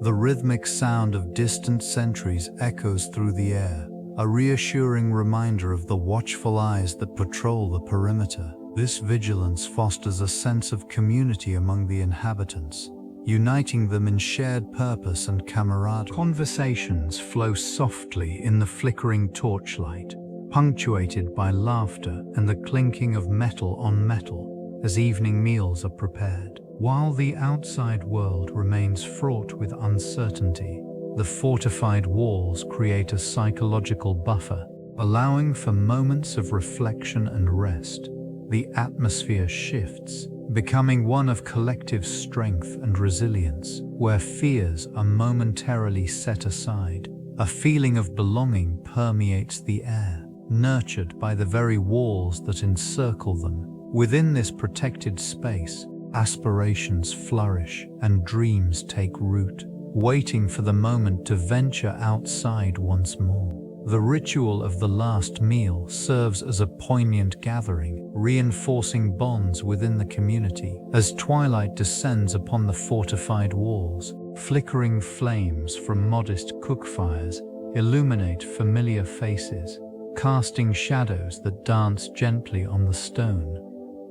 The rhythmic sound of distant sentries echoes through the air, a reassuring reminder of the watchful eyes that patrol the perimeter. This vigilance fosters a sense of community among the inhabitants, uniting them in shared purpose and camaraderie. Conversations flow softly in the flickering torchlight, punctuated by laughter and the clinking of metal on metal as evening meals are prepared. While the outside world remains fraught with uncertainty, the fortified walls create a psychological buffer, allowing for moments of reflection and rest. The atmosphere shifts, becoming one of collective strength and resilience, where fears are momentarily set aside. A feeling of belonging permeates the air, nurtured by the very walls that encircle them. Within this protected space, aspirations flourish and dreams take root, waiting for the moment to venture outside once more. The ritual of the last meal serves as a poignant gathering, reinforcing bonds within the community. As twilight descends upon the fortified walls, flickering flames from modest cookfires illuminate familiar faces, casting shadows that dance gently on the stone.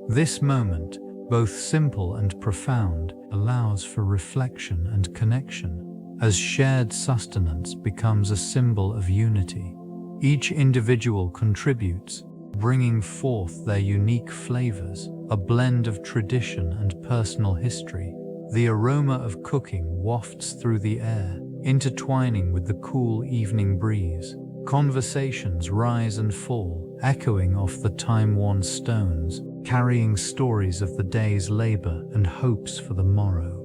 This moment, both simple and profound, allows for reflection and connection, as shared sustenance becomes a symbol of unity. Each individual contributes, bringing forth their unique flavors, a blend of tradition and personal history. The aroma of cooking wafts through the air, intertwining with the cool evening breeze. Conversations rise and fall, echoing off the time-worn stones, carrying stories of the day's labor and hopes for the morrow.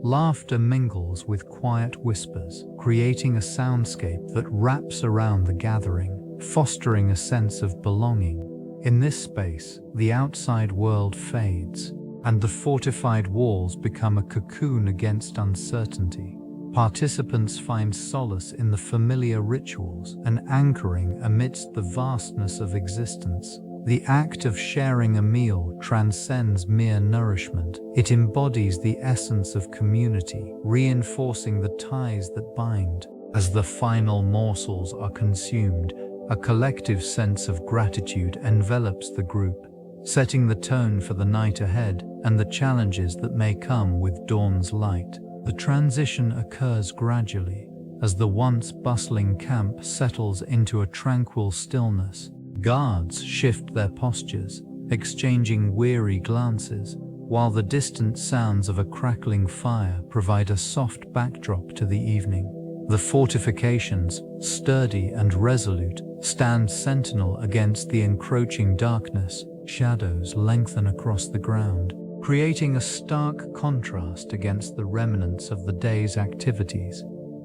Laughter mingles with quiet whispers, creating a soundscape that wraps around the gathering, fostering a sense of belonging. In this space, the outside world fades, and the fortified walls become a cocoon against uncertainty. Participants find solace in the familiar rituals, an anchoring amidst the vastness of existence. The act of sharing a meal transcends mere nourishment. It embodies the essence of community, reinforcing the ties that bind. As the final morsels are consumed, a collective sense of gratitude envelops the group, setting the tone for the night ahead and the challenges that may come with dawn's light. The transition occurs gradually, as the once bustling camp settles into a tranquil stillness. Guards shift their postures, exchanging weary glances, while the distant sounds of a crackling fire provide a soft backdrop to the evening. The fortifications, sturdy and resolute, stand sentinel against the encroaching darkness. Shadows lengthen across the ground, creating a stark contrast against the remnants of the day's activities.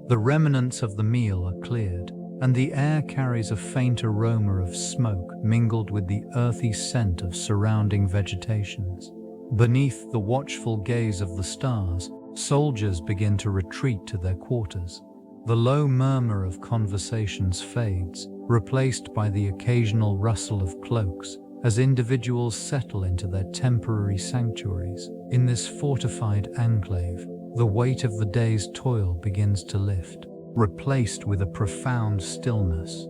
The remnants of the meal are cleared, and the air carries a faint aroma of smoke mingled with the earthy scent of surrounding vegetations. Beneath the watchful gaze of the stars, soldiers begin to retreat to their quarters. The low murmur of conversations fades, replaced by the occasional rustle of cloaks, as individuals settle into their temporary sanctuaries. In this fortified enclave, the weight of the day's toil begins to lift, replaced with a profound stillness.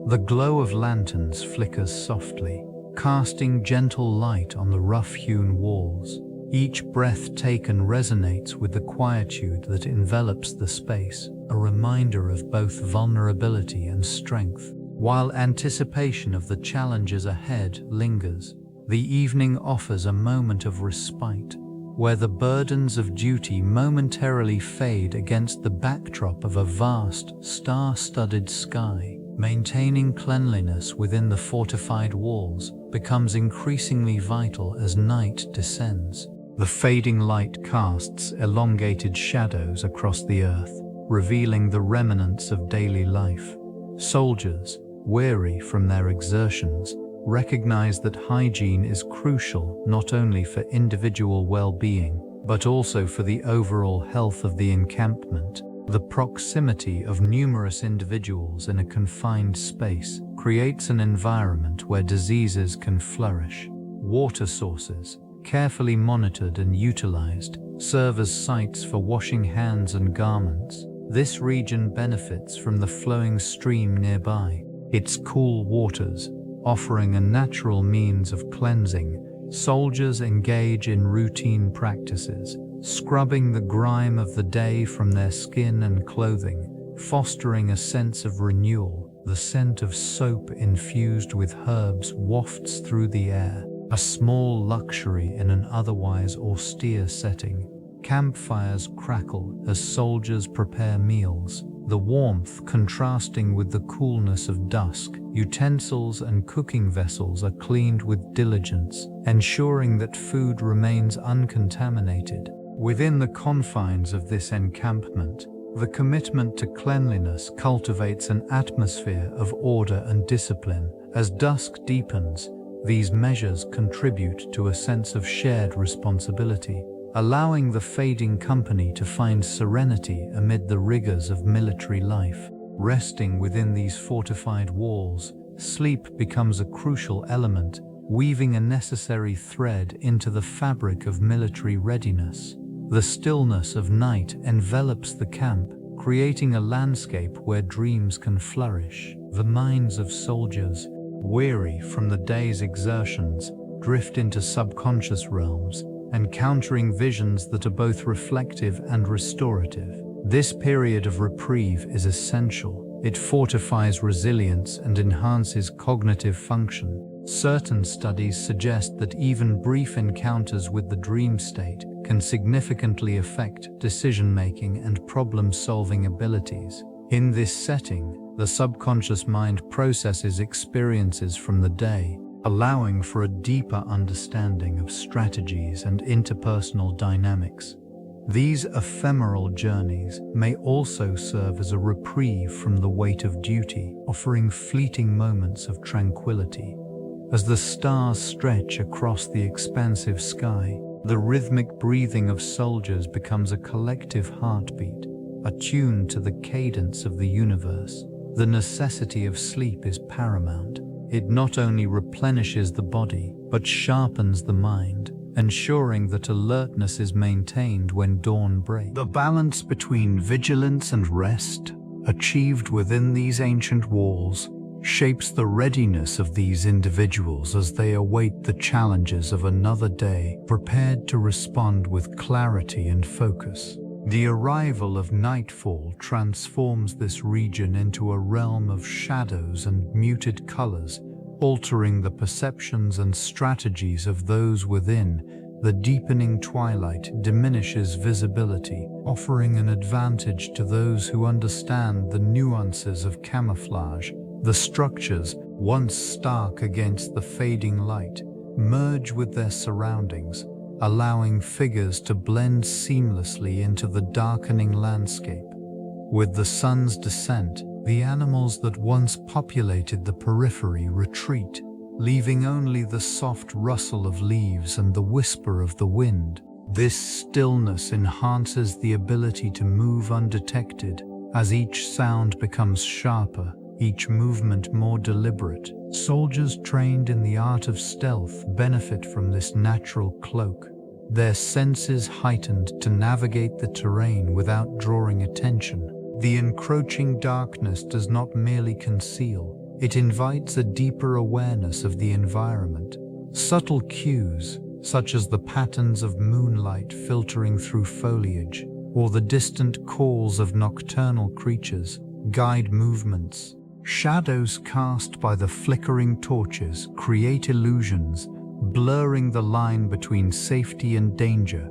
The glow of lanterns flickers softly, casting gentle light on the rough-hewn walls. Each breath taken resonates with the quietude that envelops the space, a reminder of both vulnerability and strength. While anticipation of the challenges ahead lingers, the evening offers a moment of respite, where the burdens of duty momentarily fade against the backdrop of a vast, star-studded sky. Maintaining cleanliness within the fortified walls becomes increasingly vital as night descends. The fading light casts elongated shadows across the earth, revealing the remnants of daily life. Soldiers, weary from their exertions, recognize that hygiene is crucial not only for individual well-being, but also for the overall health of the encampment. The proximity of numerous individuals in a confined space creates an environment where diseases can flourish. Water sources, carefully monitored and utilized, serve as sites for washing hands and garments. This region benefits from the flowing stream nearby, its cool waters offering a natural means of cleansing. Soldiers engage in routine practices, scrubbing the grime of the day from their skin and clothing, fostering a sense of renewal. The scent of soap infused with herbs wafts through the air, a small luxury in an otherwise austere setting. Campfires crackle as soldiers prepare meals, the warmth contrasting with the coolness of dusk. Utensils and cooking vessels are cleaned with diligence, ensuring that food remains uncontaminated. Within the confines of this encampment, the commitment to cleanliness cultivates an atmosphere of order and discipline. As dusk deepens, these measures contribute to a sense of shared responsibility, allowing the fading company to find serenity amid the rigors of military life. Resting within these fortified walls, sleep becomes a crucial element, weaving a necessary thread into the fabric of military readiness. The stillness of night envelops the camp, creating a landscape where dreams can flourish. The minds of soldiers, weary from the day's exertions, drift into subconscious realms, encountering visions that are both reflective and restorative. This period of reprieve is essential. It fortifies resilience and enhances cognitive function. Certain studies suggest that even brief encounters with the dream state can significantly affect decision-making and problem-solving abilities. In this setting, the subconscious mind processes experiences from the day, allowing for a deeper understanding of strategies and interpersonal dynamics. These ephemeral journeys may also serve as a reprieve from the weight of duty, offering fleeting moments of tranquility. As the stars stretch across the expansive sky, the rhythmic breathing of soldiers becomes a collective heartbeat, attuned to the cadence of the universe. The necessity of sleep is paramount. It not only replenishes the body, but sharpens the mind, ensuring that alertness is maintained when dawn breaks. The balance between vigilance and rest, achieved within these ancient walls, shapes the readiness of these individuals as they await the challenges of another day, prepared to respond with clarity and focus. The arrival of nightfall transforms this region into a realm of shadows and muted colors, altering the perceptions and strategies of those within. the deepening twilight diminishes visibility, offering an advantage to those who understand the nuances of camouflage. The structures, once stark against the fading light, merge with their surroundings, allowing figures to blend seamlessly into the darkening landscape. With the sun's descent, the animals that once populated the periphery retreat, leaving only the soft rustle of leaves and the whisper of the wind. This stillness enhances the ability to move undetected, as each sound becomes sharper, each movement more deliberate. Soldiers trained in the art of stealth benefit from this natural cloak, their senses heightened to navigate the terrain without drawing attention. The encroaching darkness does not merely conceal, it invites a deeper awareness of the environment. Subtle cues, such as the patterns of moonlight filtering through foliage, or the distant calls of nocturnal creatures, guide movements. Shadows cast by the flickering torches create illusions, blurring the line between safety and danger.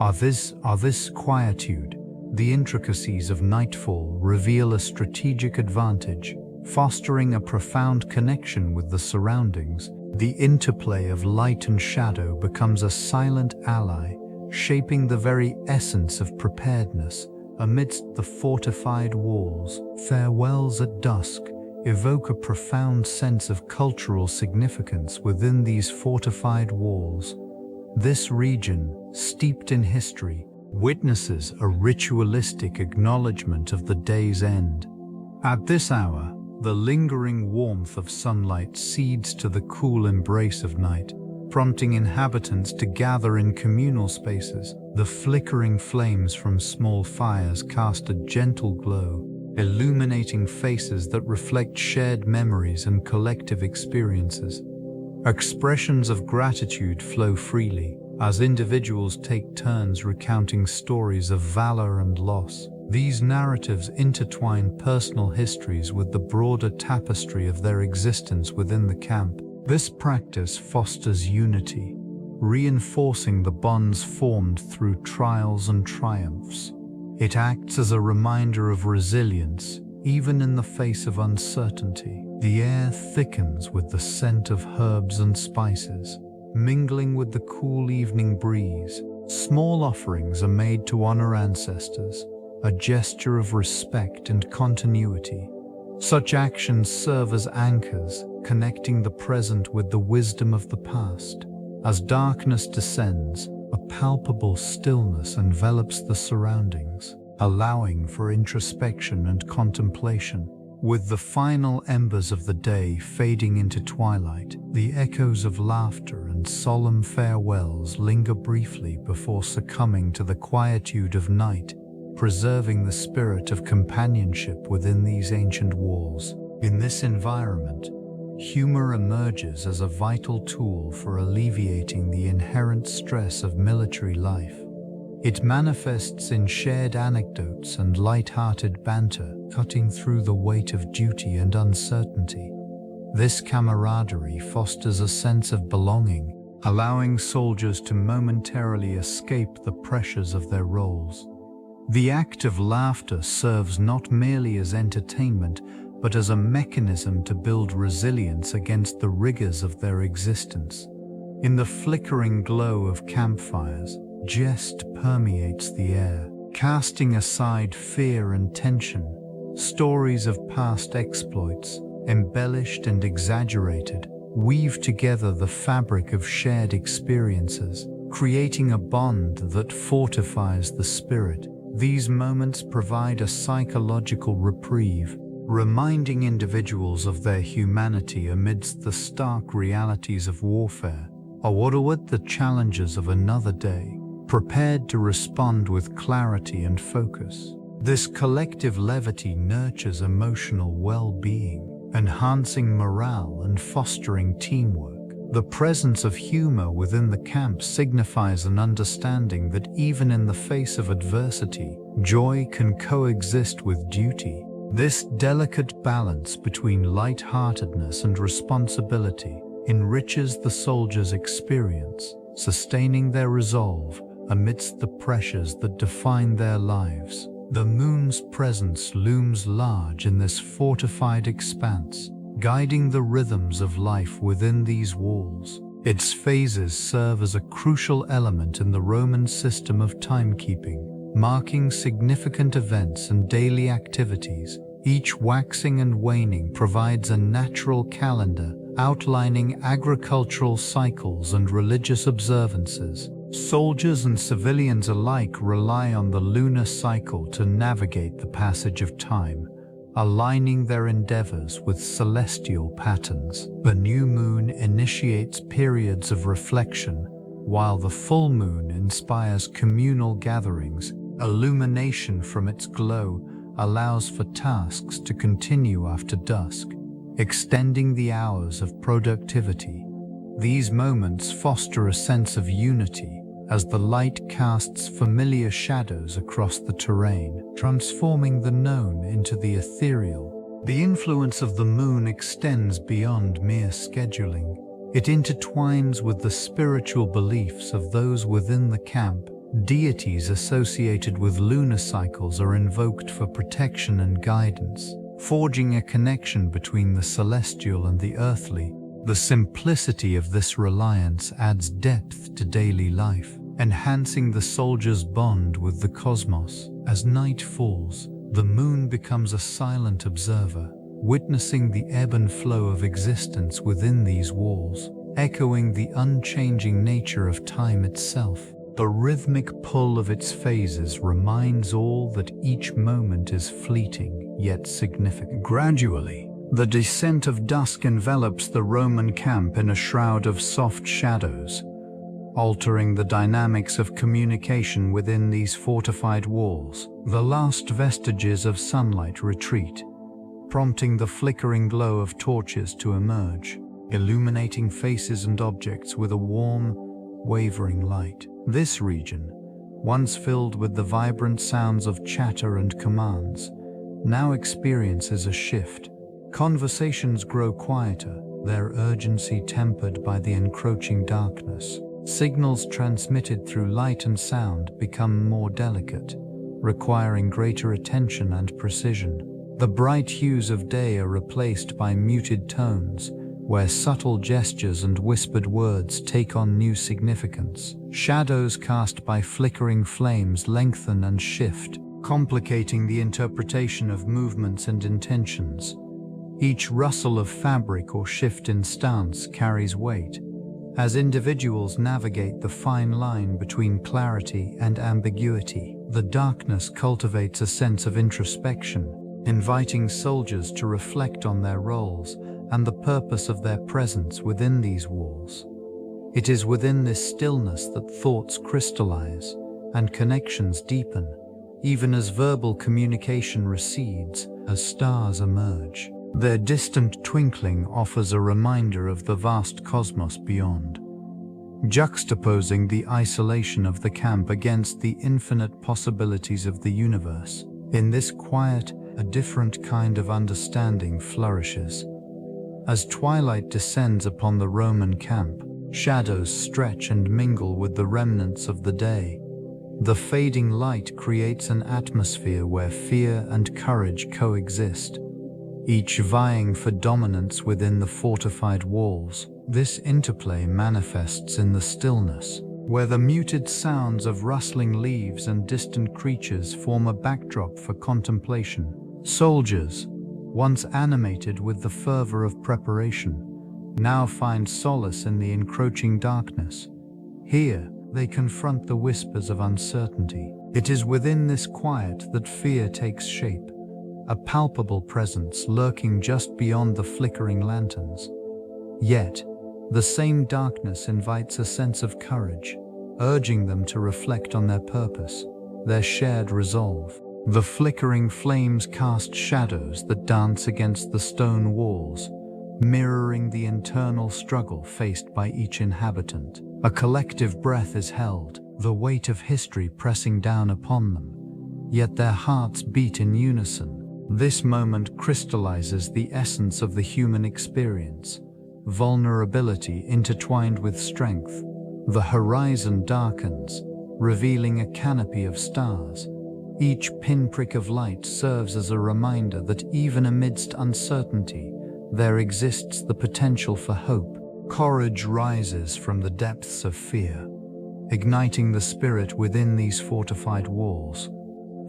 Are this quietude, the intricacies of nightfall reveal a strategic advantage, fostering a profound connection with the surroundings. The interplay of light and shadow becomes a silent ally, shaping the very essence of preparedness. Amidst the fortified walls, farewells at dusk evoke a profound sense of cultural significance within these fortified walls. This region, steeped in history, witnesses a ritualistic acknowledgement of the day's end. At this hour, the lingering warmth of sunlight cedes to the cool embrace of night, prompting inhabitants to gather in communal spaces. The flickering flames from small fires cast a gentle glow, illuminating faces that reflect shared memories and collective experiences. Expressions of gratitude flow freely, as individuals take turns recounting stories of valor and loss. These narratives intertwine personal histories with the broader tapestry of their existence within the camp. This practice fosters unity, reinforcing the bonds formed through trials and triumphs. It acts as a reminder of resilience, even in the face of uncertainty. The air thickens with the scent of herbs and spices, mingling with the cool evening breeze. Small offerings are made to honor ancestors, a gesture of respect and continuity. Such actions serve as anchors, connecting the present with the wisdom of the past. As darkness descends, a palpable stillness envelops the surroundings, allowing for introspection and contemplation. With the final embers of the day fading into twilight, the echoes of laughter and solemn farewells linger briefly before succumbing to the quietude of night, preserving the spirit of companionship within these ancient walls. In this environment, humor emerges as a vital tool for alleviating the inherent stress of military life. It manifests in shared anecdotes and light-hearted banter, cutting through the weight of duty and uncertainty. This camaraderie fosters a sense of belonging, allowing soldiers to momentarily escape the pressures of their roles. The act of laughter serves not merely as entertainment, but as a mechanism to build resilience against the rigors of their existence. In the flickering glow of campfires, jest permeates the air, casting aside fear and tension. Stories of past exploits, embellished and exaggerated, weave together the fabric of shared experiences, creating a bond that fortifies the spirit. These moments provide a psychological reprieve, reminding individuals of their humanity amidst the stark realities of warfare. Awed the challenges of another day, prepared to respond with clarity and focus. This collective levity nurtures emotional well-being, enhancing morale and fostering teamwork. The presence of humor within the camp signifies an understanding that even in the face of adversity, joy can coexist with duty. This delicate balance between light-heartedness and responsibility enriches the soldier's experience, sustaining their resolve amidst the pressures that define their lives. The moon's presence looms large in this fortified expanse, guiding the rhythms of life within these walls. Its phases serve as a crucial element in the Roman system of timekeeping, marking significant events and daily activities. Each waxing and waning provides a natural calendar outlining agricultural cycles and religious observances. Soldiers and civilians alike rely on the lunar cycle to navigate the passage of time, aligning their endeavors with celestial patterns. The new moon initiates periods of reflection, while the full moon inspires communal gatherings. Illumination from its glow allows for tasks to continue after dusk, extending the hours of productivity. These moments foster a sense of unity as the light casts familiar shadows across the terrain, transforming the known into the ethereal. The influence of the moon extends beyond mere scheduling. It intertwines with the spiritual beliefs of those within the camp. Deities associated with lunar cycles are invoked for protection and guidance, forging a connection between the celestial and the earthly. The simplicity of this reliance adds depth to daily life, enhancing the soldier's bond with the cosmos. As night falls, the moon becomes a silent observer, witnessing the ebb and flow of existence within these walls, echoing the unchanging nature of time itself. The rhythmic pull of its phases reminds all that each moment is fleeting yet significant. Gradually, the descent of dusk envelops the Roman camp in a shroud of soft shadows, altering the dynamics of communication within these fortified walls. The last vestiges of sunlight retreat, prompting the flickering glow of torches to emerge, illuminating faces and objects with a warm, wavering light. This region, once filled with the vibrant sounds of chatter and commands, now experiences a shift. Conversations grow quieter, their urgency tempered by the encroaching darkness. Signals transmitted through light and sound become more delicate, requiring greater attention and precision. The bright hues of day are replaced by muted tones, where subtle gestures and whispered words take on new significance. Shadows cast by flickering flames lengthen and shift, complicating the interpretation of movements and intentions. Each rustle of fabric or shift in stance carries weight, as individuals navigate the fine line between clarity and ambiguity. The darkness cultivates a sense of introspection, inviting soldiers to reflect on their roles and the purpose of their presence within these walls. It is within this stillness that thoughts crystallize and connections deepen, even as verbal communication recedes. As stars emerge, their distant twinkling offers a reminder of the vast cosmos beyond, juxtaposing the isolation of the camp against the infinite possibilities of the universe. In this quiet, a different kind of understanding flourishes. As twilight descends upon the Roman camp, shadows stretch and mingle with the remnants of the day. The fading light creates an atmosphere where fear and courage coexist, each vying for dominance within the fortified walls. This interplay manifests in the stillness, where the muted sounds of rustling leaves and distant creatures form a backdrop for contemplation. Soldiers, once animated with the fervor of preparation, now find solace in the encroaching darkness. Here, they confront the whispers of uncertainty. It is within this quiet that fear takes shape, a palpable presence lurking just beyond the flickering lanterns. Yet, the same darkness invites a sense of courage, urging them to reflect on their purpose, their shared resolve. The flickering flames cast shadows that dance against the stone walls, mirroring the internal struggle faced by each inhabitant. A collective breath is held, the weight of history pressing down upon them, yet their hearts beat in unison. This moment crystallizes the essence of the human experience, vulnerability intertwined with strength, The horizon darkens, revealing a canopy of stars. Each pinprick of light serves as a reminder that even amidst uncertainty, there exists the potential for hope. Courage rises from the depths of fear, igniting the spirit within these fortified walls,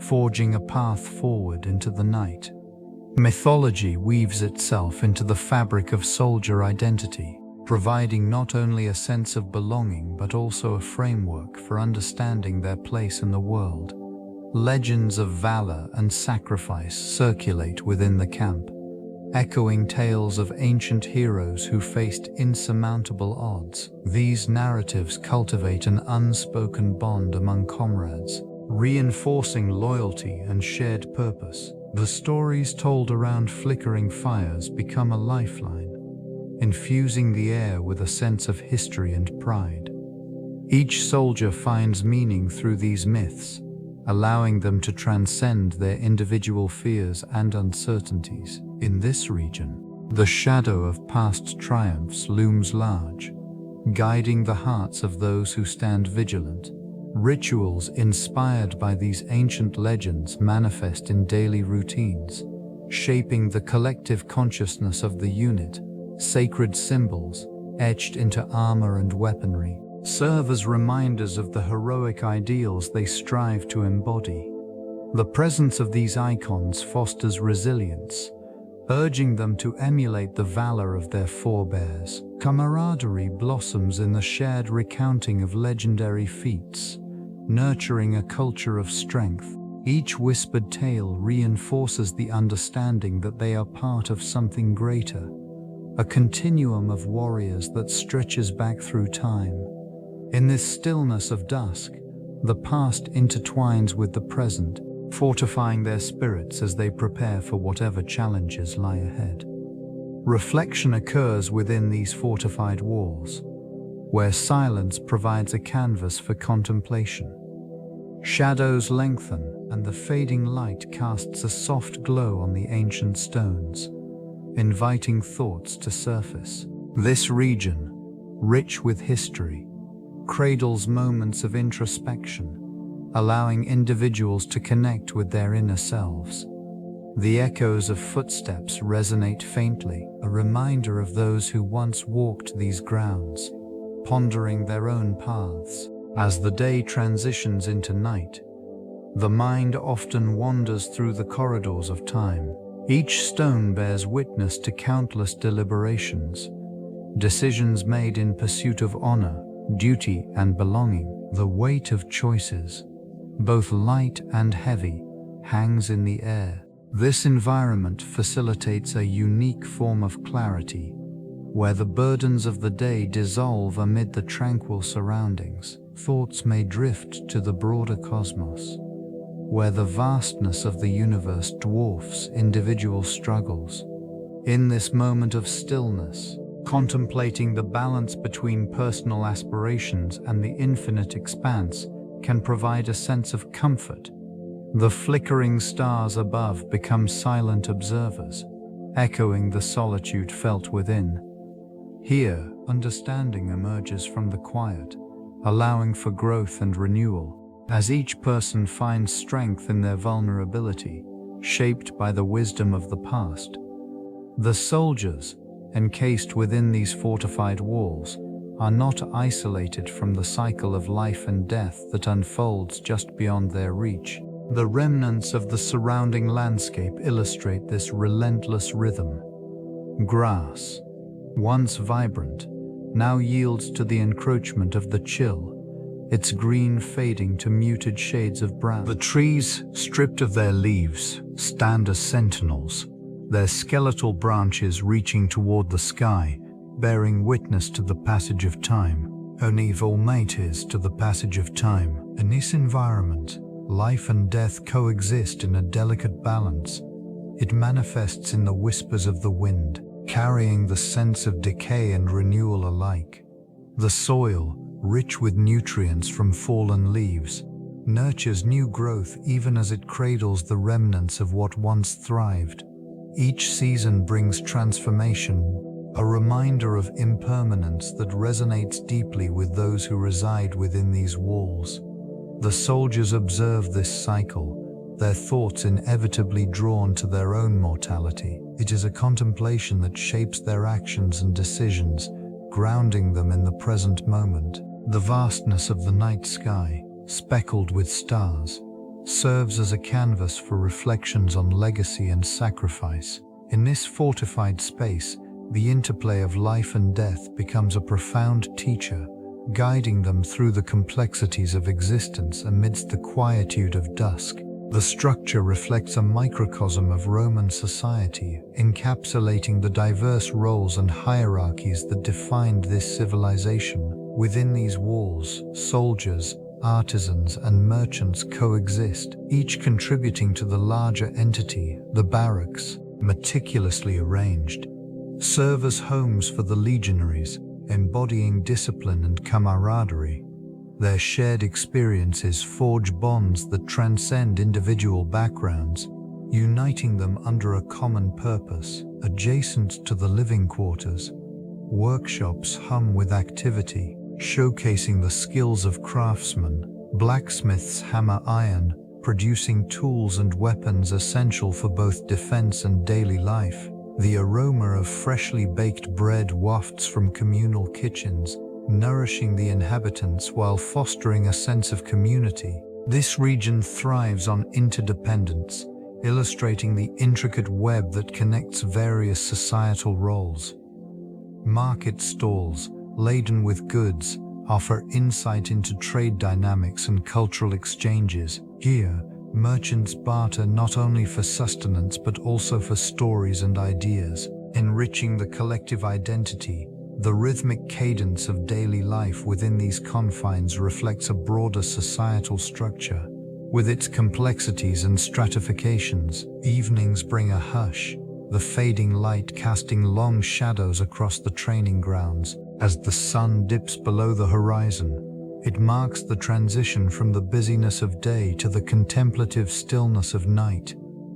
forging a path forward into the night. Mythology weaves itself into the fabric of soldier identity, providing not only a sense of belonging but also a framework for understanding their place in the world. Legends of valor and sacrifice circulate within the camp, echoing tales of ancient heroes who faced insurmountable odds. These narratives cultivate an unspoken bond among comrades, reinforcing loyalty and shared purpose. The stories told around flickering fires become a lifeline, infusing the air with a sense of history and pride. Each soldier finds meaning through these myths, allowing them to transcend their individual fears and uncertainties. In this region, the shadow of past triumphs looms large, guiding the hearts of those who stand vigilant. Rituals inspired by these ancient legends manifest in daily routines, shaping the collective consciousness of the unit. Sacred symbols, etched into armor and weaponry, serve as reminders of the heroic ideals they strive to embody. The presence of these icons fosters resilience, urging them to emulate the valor of their forebears. Camaraderie blossoms in the shared recounting of legendary feats, nurturing a culture of strength. Each whispered tale reinforces the understanding that they are part of something greater, a continuum of warriors that stretches back through time. In this stillness of dusk, the past intertwines with the present, fortifying their spirits as they prepare for whatever challenges lie ahead. Reflection occurs within these fortified walls, where silence provides a canvas for contemplation. Shadows lengthen, and the fading light casts a soft glow on the ancient stones, inviting thoughts to surface. This region, rich with history, cradles moments of introspection, allowing individuals to connect with their inner selves. The echoes of footsteps resonate faintly, a reminder of those who once walked these grounds, pondering their own paths. As the day transitions into night, the mind often wanders through the corridors of time. Each stone bears witness to countless deliberations, decisions made in pursuit of honor, duty, and belonging. The weight of choices, both light and heavy, hangs in the air. This environment facilitates a unique form of clarity, where the burdens of the day dissolve amid the tranquil surroundings. Thoughts may drift to the broader cosmos, where the vastness of the universe dwarfs individual struggles. In this moment of stillness, contemplating the balance between personal aspirations and the infinite expanse can provide a sense of comfort. The flickering stars above become silent observers, echoing the solitude felt within. Here, understanding emerges from the quiet, allowing for growth and renewal, as each person finds strength in their vulnerability, shaped by the wisdom of the past. The soldiers, encased within these fortified walls, are not isolated from the cycle of life and death that unfolds just beyond their reach. The remnants of the surrounding landscape illustrate this relentless rhythm. Grass, once vibrant, now yields to the encroachment of the chill, its green fading to muted shades of brown. The trees, stripped of their leaves, stand as sentinels, their skeletal branches reaching toward the sky, bearing witness to the passage of time. Only volmates to the passage of time. In this environment, life and death coexist in a delicate balance. It manifests in the whispers of the wind, carrying the sense of decay and renewal alike. The soil, rich with nutrients from fallen leaves, nurtures new growth even as it cradles the remnants of what once thrived. Each season brings transformation, a reminder of impermanence that resonates deeply with those who reside within these walls. The soldiers observe this cycle, their thoughts inevitably drawn to their own mortality. It is a contemplation that shapes their actions and decisions, grounding them in the present moment. The vastness of the night sky, speckled with stars, serves as a canvas for reflections on legacy and sacrifice. In this fortified space, the interplay of life and death becomes a profound teacher, guiding them through the complexities of existence amidst the quietude of dusk. The structure reflects a microcosm of Roman society, encapsulating the diverse roles and hierarchies that defined this civilization. Within these walls, soldiers, artisans, and merchants coexist, each contributing to the larger entity. The barracks, meticulously arranged, serve as homes for the legionaries, embodying discipline and camaraderie. Their shared experiences forge bonds that transcend individual backgrounds, uniting them under a common purpose. Adjacent to the living quarters, workshops hum with activity, showcasing the skills of craftsmen. Blacksmiths hammer iron, producing tools and weapons essential for both defense and daily life. The aroma of freshly baked bread wafts from communal kitchens, nourishing the inhabitants while fostering a sense of community. This region thrives on interdependence, illustrating the intricate web that connects various societal roles. Market stalls, laden with goods, offer insight into trade dynamics and cultural exchanges. Here, merchants barter not only for sustenance but also for stories and ideas, enriching the collective identity. The rhythmic cadence of daily life within these confines reflects a broader societal structure. With its complexities and stratifications, evenings bring a hush, the fading light casting long shadows across the training grounds. As the sun dips below the horizon, it marks the transition from the busyness of day to the contemplative stillness of night,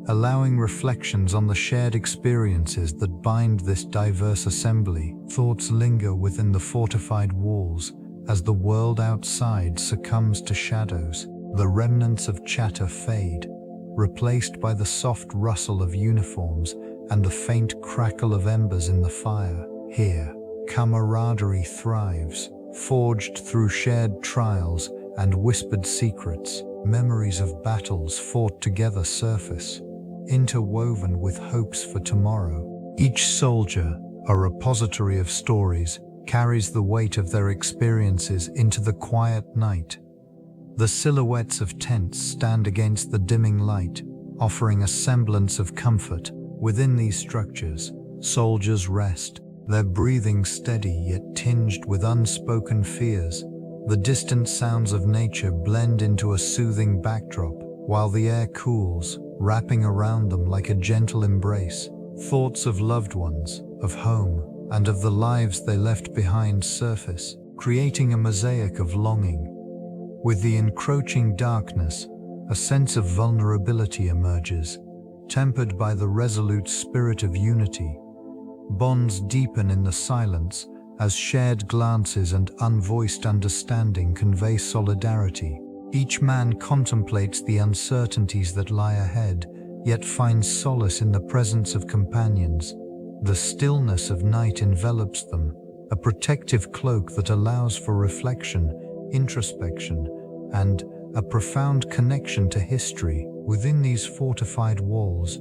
allowing reflections on the shared experiences that bind this diverse assembly. Thoughts linger within the fortified walls as the world outside succumbs to shadows. The remnants of chatter fade, replaced by the soft rustle of uniforms and the faint crackle of embers in the fire. Here, camaraderie thrives, forged through shared trials and whispered secrets. Memories of battles fought together surface, interwoven with hopes for tomorrow. Each soldier, a repository of stories, carries the weight of their experiences into the quiet night. The silhouettes of tents stand against the dimming light, offering a semblance of comfort. Within these structures, soldiers rest, their breathing steady yet tinged with unspoken fears. The distant sounds of nature blend into a soothing backdrop, while the air cools, wrapping around them like a gentle embrace. Thoughts of loved ones, of home, and of the lives they left behind surface, creating a mosaic of longing. With the encroaching darkness, a sense of vulnerability emerges, tempered by the resolute spirit of unity. Bonds deepen in the silence as shared glances and unvoiced understanding convey solidarity. Each man contemplates the uncertainties that lie ahead, yet finds solace in the presence of companions. The stillness of night envelops them, a protective cloak that allows for reflection, introspection, and a profound connection to history. Within these fortified walls,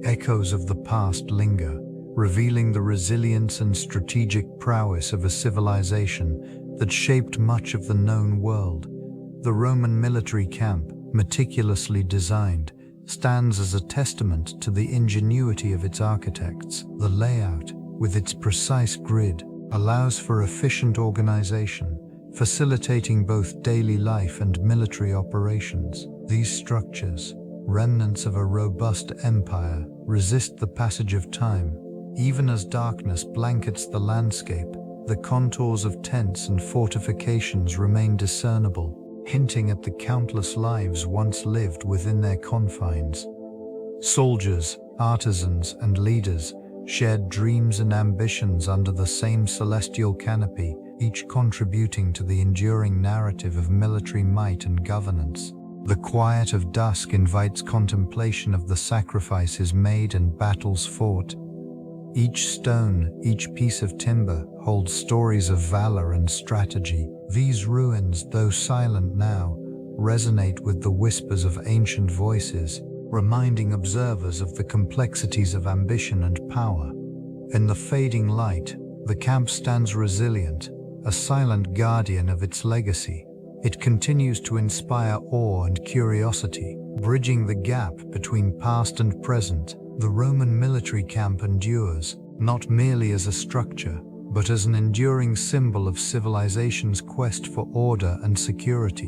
echoes of the past linger, revealing the resilience and strategic prowess of a civilization that shaped much of the known world. The Roman military camp, meticulously designed, stands as a testament to the ingenuity of its architects. The layout, with its precise grid, allows for efficient organization, facilitating both daily life and military operations. These structures, remnants of a robust empire, resist the passage of time. Even as darkness blankets the landscape, the contours of tents and fortifications remain discernible, hinting at the countless lives once lived within their confines. Soldiers, artisans, and leaders shared dreams and ambitions under the same celestial canopy, each contributing to the enduring narrative of military might and governance. The quiet of dusk invites contemplation of the sacrifices made and battles fought. Each stone, each piece of timber, holds stories of valor and strategy. These ruins, though silent now, resonate with the whispers of ancient voices, reminding observers of the complexities of ambition and power. In the fading light, the camp stands resilient, a silent guardian of its legacy. It continues to inspire awe and curiosity, bridging the gap between past and present. The Roman military camp endures, not merely as a structure, but as an enduring symbol of civilization's quest for order and security.